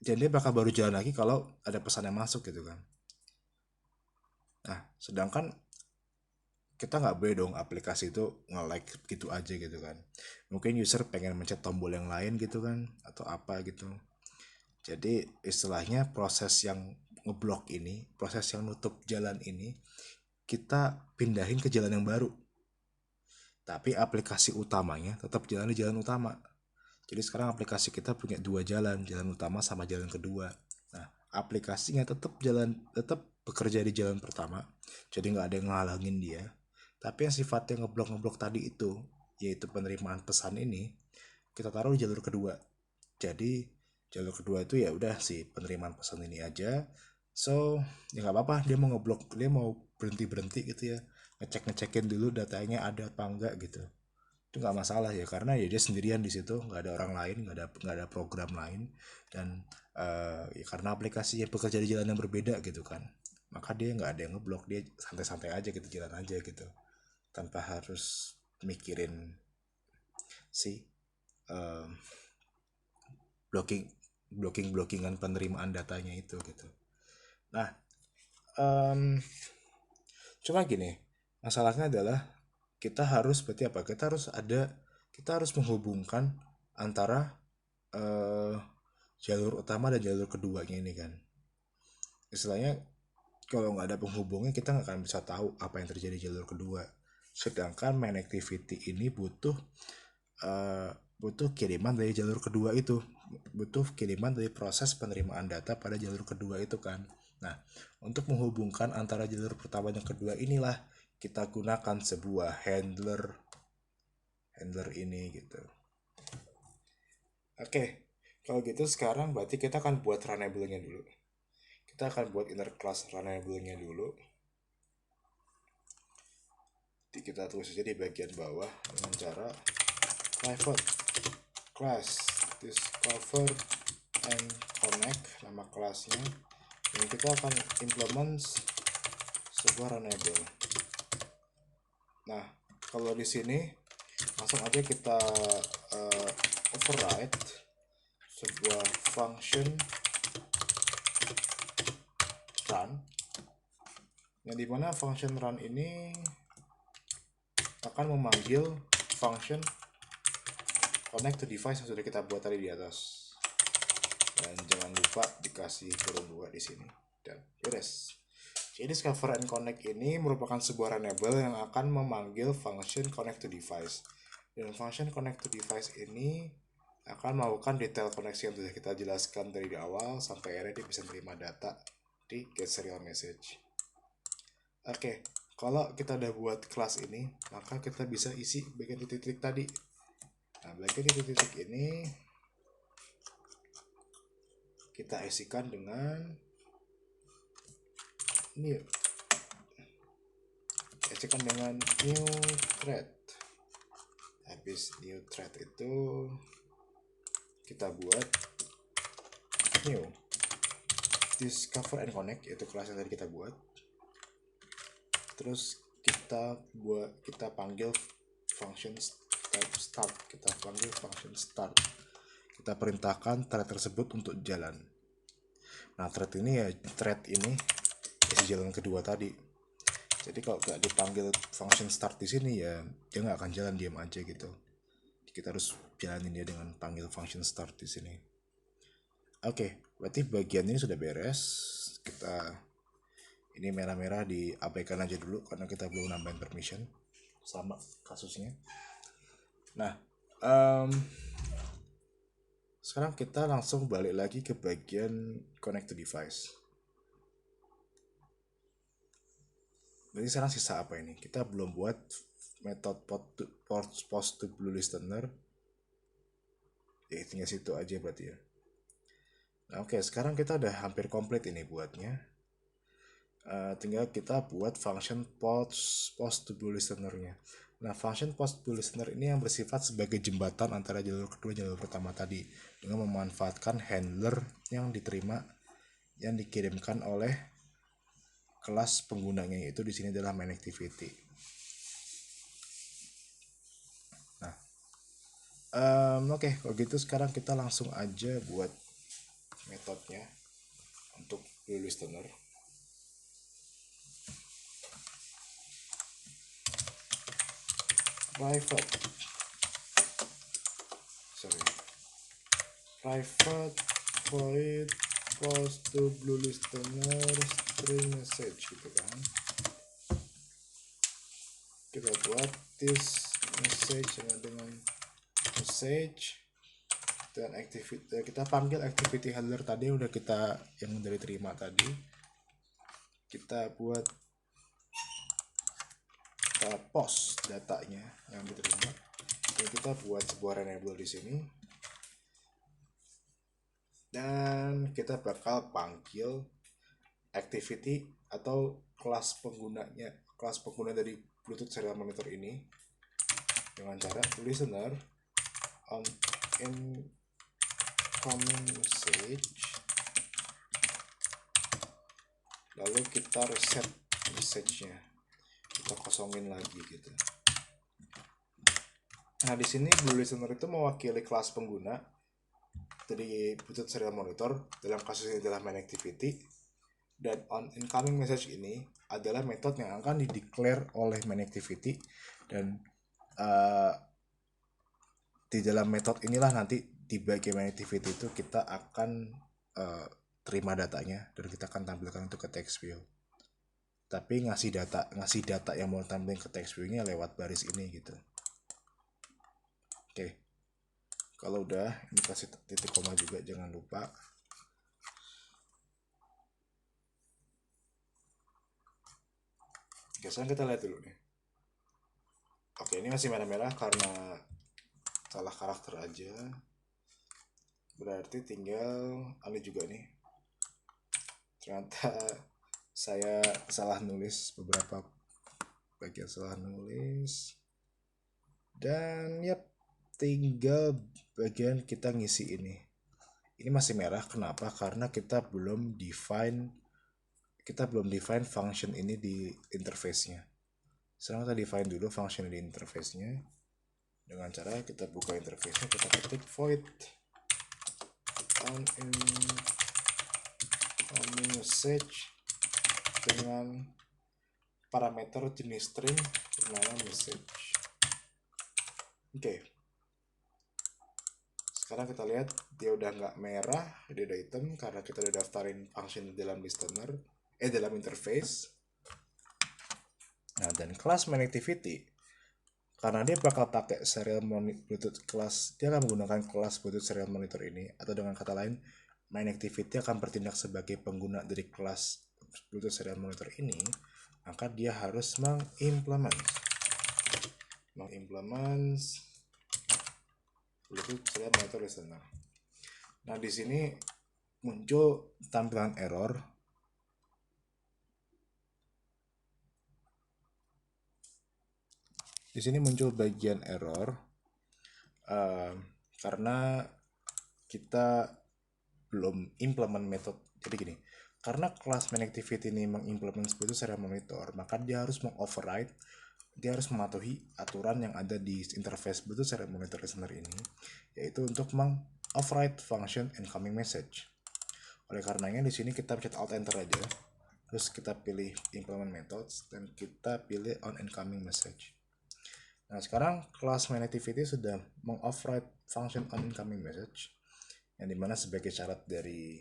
[SPEAKER 1] jadi dia bakal baru jalan lagi kalau ada pesan yang masuk gitu kan. Nah, sedangkan kita nggak boleh dong aplikasi itu nge-like gitu aja gitu kan. Mungkin user pengen mencet tombol yang lain gitu kan, atau apa gitu. Jadi istilahnya proses yang ngeblok ini, proses yang nutup jalan ini, kita pindahin ke jalan yang baru. Tapi aplikasi utamanya tetap jalan di jalan utama. Jadi sekarang aplikasi kita punya dua jalan, jalan utama sama jalan kedua. Nah, aplikasinya tetap bekerja di jalan pertama. Jadi nggak ada yang ngalangin dia. Tapi yang sifatnya ngeblok-ngeblok tadi itu, yaitu penerimaan pesan ini, kita taruh di jalur kedua. Jadi jalur kedua itu ya udah si penerimaan pesan ini aja. So ya nggak apa-apa, dia mau ngeblok, dia mau berhenti gitu ya, ngecekin dulu datanya ada apa enggak gitu. Itu nggak masalah ya, karena ya dia sendirian di situ, nggak ada orang lain, nggak ada program lain. Dan ya karena aplikasinya bekerja di jalan yang berbeda gitu kan, maka dia nggak ada yang ngeblok, dia santai-santai aja gitu, jalan aja gitu, tanpa harus mikirin si eh, blocking blockingan penerimaan datanya itu gitu. Nah, em, cuma gini, masalahnya adalah berarti apa? Kita harus menghubungkan antara eh, jalur utama dan jalur keduanya ini kan. Istilahnya kalau nggak ada penghubungnya kita nggak akan bisa tahu apa yang terjadi di jalur kedua. Sedangkan main activity ini eh, butuh kiriman dari jalur kedua itu, butuh kiriman dari proses penerimaan data pada jalur kedua itu kan. Nah, untuk menghubungkan antara jalur pertama dan kedua inilah kita gunakan sebuah handler ini gitu. Oke, kalau gitu sekarang berarti kita akan buat runnable-nya dulu. Kita akan buat inner class runnable-nya dulu. Jadi kita tulis saja di bagian bawah dengan cara private class discover and connect, nama kelasnya. Ini kita akan implement sebuah runnable. Nah, kalau di sini langsung aja kita override sebuah function run, yang dimana function run ini akan memanggil function connect to device yang sudah kita buat tadi di atas. Dan jangan lupa dikasih kurung 2 di sini dan beres. Jadi discover and connect ini merupakan sebuah runnable yang akan memanggil function connect to device. Dan function connect to device ini akan melakukan detail koneksi yang sudah kita jelaskan dari di awal sampai akhirnya dia bisa menerima data di get serial message. Oke, kalau kita udah buat kelas ini, maka kita bisa isi bagian titik-titik tadi. Nah, bagian titik-titik ini kita isikan dengan new thread. Habis new thread itu kita buat new discover and connect, yaitu kelas yang tadi kita buat. Terus kita panggil function type start, kita panggil function start. Kita perintahkan thread tersebut untuk jalan. Nah, thread ini isi jalan kedua tadi. Jadi kalau nggak dipanggil function start di sini ya dia nggak akan jalan, diam aja gitu. Kita harus jalanin dia dengan panggil function start di sini. Oke, berarti bagian ini sudah beres. Ini merah-merah diabaikan aja dulu karena kita belum nambahin permission sama kasusnya. Nah, sekarang kita langsung balik lagi ke bagian connect to device. Jadi sekarang sisa apa ini? Kita belum buat metode post to blue listener. Ya tinggal situ aja berarti ya. Nah, oke, sekarang kita udah hampir komplit ini buatnya. Tinggal kita buat function post to blue listener-nya. Nah, function post to blue listener ini yang bersifat sebagai jembatan antara jalur kedua dan jalur pertama tadi dengan memanfaatkan handler yang dikirimkan oleh kelas penggunanya, yaitu di sini adalah main activity. Nah, oke, kalau gitu sekarang kita langsung aja buat metodenya untuk blue listener. Private void post to blue listener string message gitu kan. Kita buat this message dengan message dan activity, kita panggil activity handler tadi udah kita yang dari terima tadi. Kita buat post datanya yang diterima dan kita buat sebuah enable di sini. Dan kita bakal panggil activity atau kelas pengguna dari Bluetooth serial monitor ini dengan cara listener on incoming message, lalu kita reset message-nya, kita kosongin lagi gitu. Nah, di sini blue listener itu mewakili kelas pengguna dari Bluetooth serial monitor, dalam kasus ini adalah main activity, dan on incoming message ini adalah metode yang akan dideclare oleh main activity, dan di dalam metode inilah nanti di bagian main activity itu kita akan terima datanya dan kita akan tampilkan itu ke text view. Tapi ngasih data yang mau tampilin ke text view-nya lewat baris ini gitu. Oke. Kalau udah, ini kasih titik koma juga, jangan lupa. Oke, sekarang kita lihat dulu nih. Oke, ini masih merah-merah karena salah karakter aja. Berarti tinggal ini juga nih. Ternyata saya salah nulis beberapa bagian, salah nulis. Dan yap, tinggal bagian kita ngisi ini. Ini masih merah, kenapa? Karena kita belum define function ini di interface-nya. Sekarang kita define dulu function di interface-nya. Dengan cara kita buka interface-nya, kita ketik void on incoming message dengan parameter jenis string bernama message. Oke. Sekarang kita lihat dia udah nggak merah, dia udah hitam karena kita udah daftarin function dalam listener, dalam interface. Nah, dan kelas main activity, karena dia bakal pakai serial Bluetooth kelas, dia akan menggunakan kelas Bluetooth serial monitor ini, atau dengan kata lain, main activity akan bertindak sebagai pengguna dari kelas Bluetooth serial monitor ini, maka dia harus mengimplement Bluetooth serial monitor listener. Nah, di sini muncul tampilan error. Di sini muncul bagian error karena kita belum implement metode. Jadi gini, karena kelas main activity ini mengimplement Bluetooth serial monitor, maka dia harus mengoverride dia harus mematuhi aturan yang ada di interface Bluetooth Serial Monitor Listener ini, yaitu untuk meng-override function incoming message. Oleh karenanya di sini kita pencet Alt Enter aja, terus kita pilih implement methods dan kita pilih on incoming message. Nah sekarang kelas MyNactivity sudah meng-override function on incoming message, yang dimana sebagai syarat dari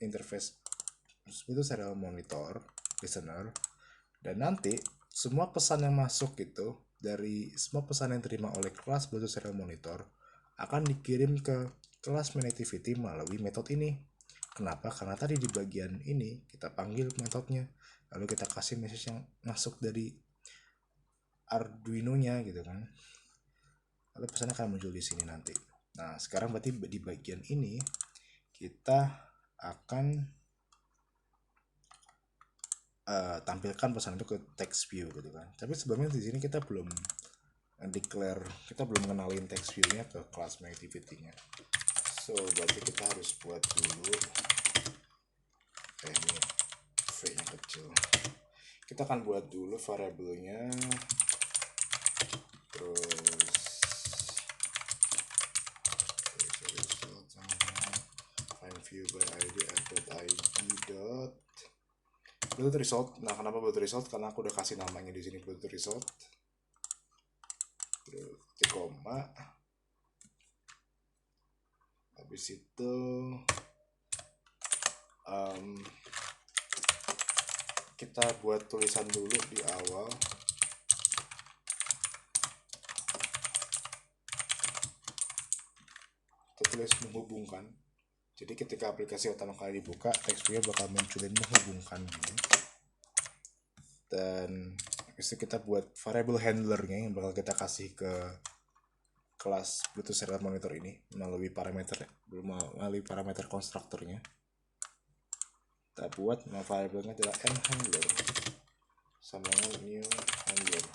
[SPEAKER 1] interface Bluetooth Serial Monitor Listener, dan nanti semua pesan yang masuk itu dari semua pesan yang terima oleh kelas Bluetooth Serial Monitor akan dikirim ke kelas MyNactivity melalui metode ini. Kenapa? Karena tadi di bagian ini kita panggil metodenya, lalu kita kasih message yang masuk dari Arduino-nya gitu kan. Lalu pesannya akan muncul di sini nanti. Nah, sekarang berarti di bagian ini kita akan tampilkan pesan itu ke text view gitu kan. Tapi sebelumnya di sini kita belum declare, kita belum kenalin text view-nya ke kelas MyActivity-nya. So berarti kita harus buat dulu ini v-nya kecil. Kita akan buat dulu variabelnya, terus find view by id dot Bluetooth result. Nah, kenapa Bluetooth result? Karena aku udah kasih namanya di sini Bluetooth result. Terus koma. Habis itu kita buat tulisan dulu di awal. Kita tulis menghubungkan. Jadi ketika aplikasi utama kali dibuka, text view bakal munculin menghubungkan gini. Dan habis itu kita buat variable handlernya yang bakal kita kasih ke kelas Bluetooth Serial Monitor ini melalui parameter konstruktornya. Kita buat variabelnya adalah mHandler sama dengan new handler.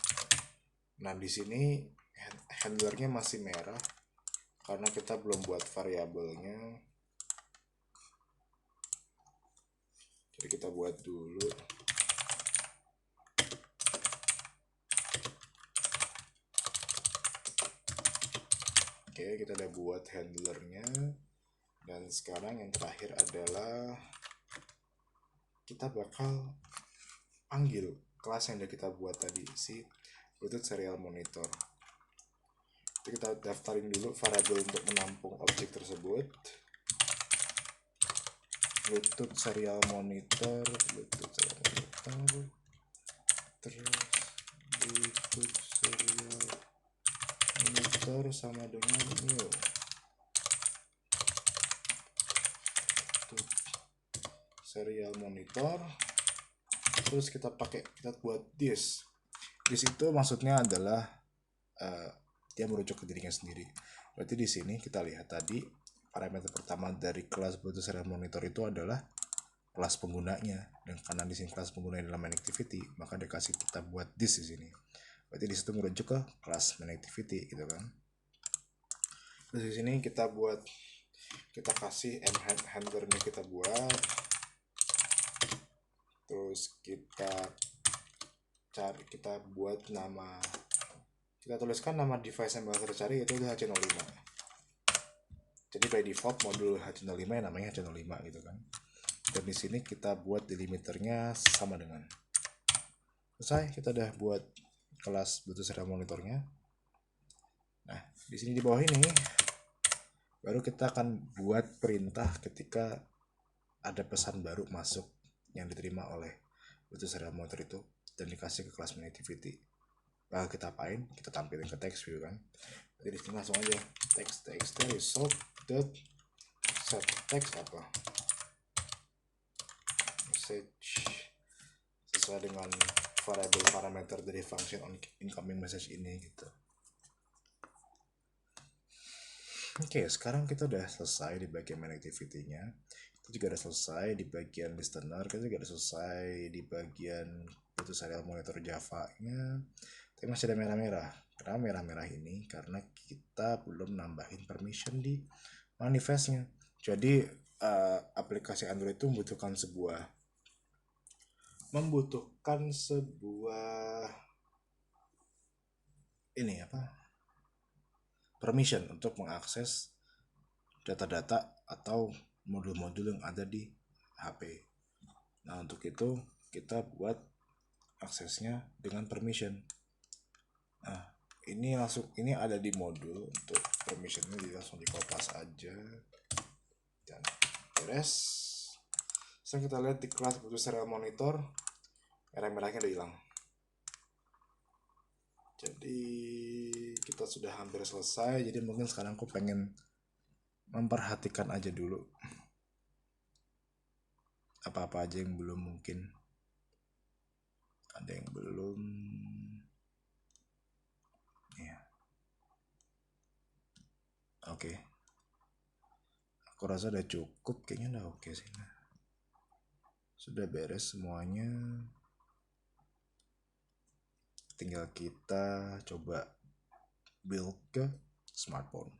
[SPEAKER 1] Nah di sini handlernya masih merah karena kita belum buat variabelnya. Jadi kita buat dulu. Oke, kita udah buat handlernya. Dan sekarang yang terakhir adalah kita bakal panggil kelas yang udah kita buat tadi, si Bluetooth Serial Monitor. Jadi kita daftarin dulu variabel untuk menampung objek tersebut. Bluetooth Serial Monitor, terus Bluetooth Serial Monitor sama dengan new. Serial Monitor, terus kita buat this itu maksudnya adalah dia merujuk ke dirinya sendiri. Berarti di sini kita lihat tadi parameter pertama dari kelas Bluetooth Serial Monitor itu adalah kelas penggunanya, dan karena di sini kelas pengguna dalam MyNactivity, maka dikasih kita buat this di sini. Berarti di situ merujuk ke kelas MyNactivity gitu kan. Terus di sini kita kasih mHandler-nya kita buat. Terus kita buat nama, kita tuliskan nama device yang bakal tercari yaitu H05. Jadi by default modul H05 yang namanya H05 gitu kan. Dan di sini kita buat delimiternya sama dengan. Selesai, kita udah buat kelas Bluetooth Serial Monitornya. Nah, di sini di bawah ini baru kita akan buat perintah ketika ada pesan baru masuk yang diterima oleh Bluetooth Serial Monitor itu dan dikasih ke kelas MyNactivity. Bakal kita apain? Kita tampilin ke text view kan. Jadi di sini langsung aja text result dot set text apa message sesuai dengan variable parameter dari function on incoming message ini gitu. Oke, sekarang kita udah selesai di bagian MyNactivity-nya. Kita juga udah selesai di bagian listener. Kita juga udah selesai di bagian Bluetooth Serial Monitor Java-nya. Tapi masih ada merah-merah. Kenapa merah-merah ini? Karena kita belum nambahin permission di manifestnya. Jadi aplikasi Android itu membutuhkan sebuah ini permission untuk mengakses data-data atau modul-modul yang ada di HP. Nah, untuk itu kita buat aksesnya dengan permission. Nah, ini ada di modul untuk permissionnya, jadi langsung dikopas aja dan beres. Sekarang kita lihat di kelas butuh serial monitor, merah-merahnya udah hilang. Jadi kita sudah hampir selesai. Jadi mungkin sekarang aku pengen memperhatikan aja dulu apa-apa aja yang belum, mungkin ada yang belum ya. Oke, aku rasa udah cukup, kayaknya udah oke sih. Nah, sudah beres semuanya, tinggal kita coba build ke smartphone.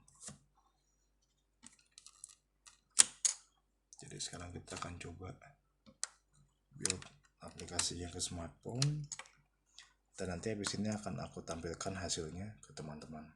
[SPEAKER 1] Jadi sekarang kita akan coba build aplikasinya ke smartphone, dan nanti habis ini akan aku tampilkan hasilnya ke teman-teman.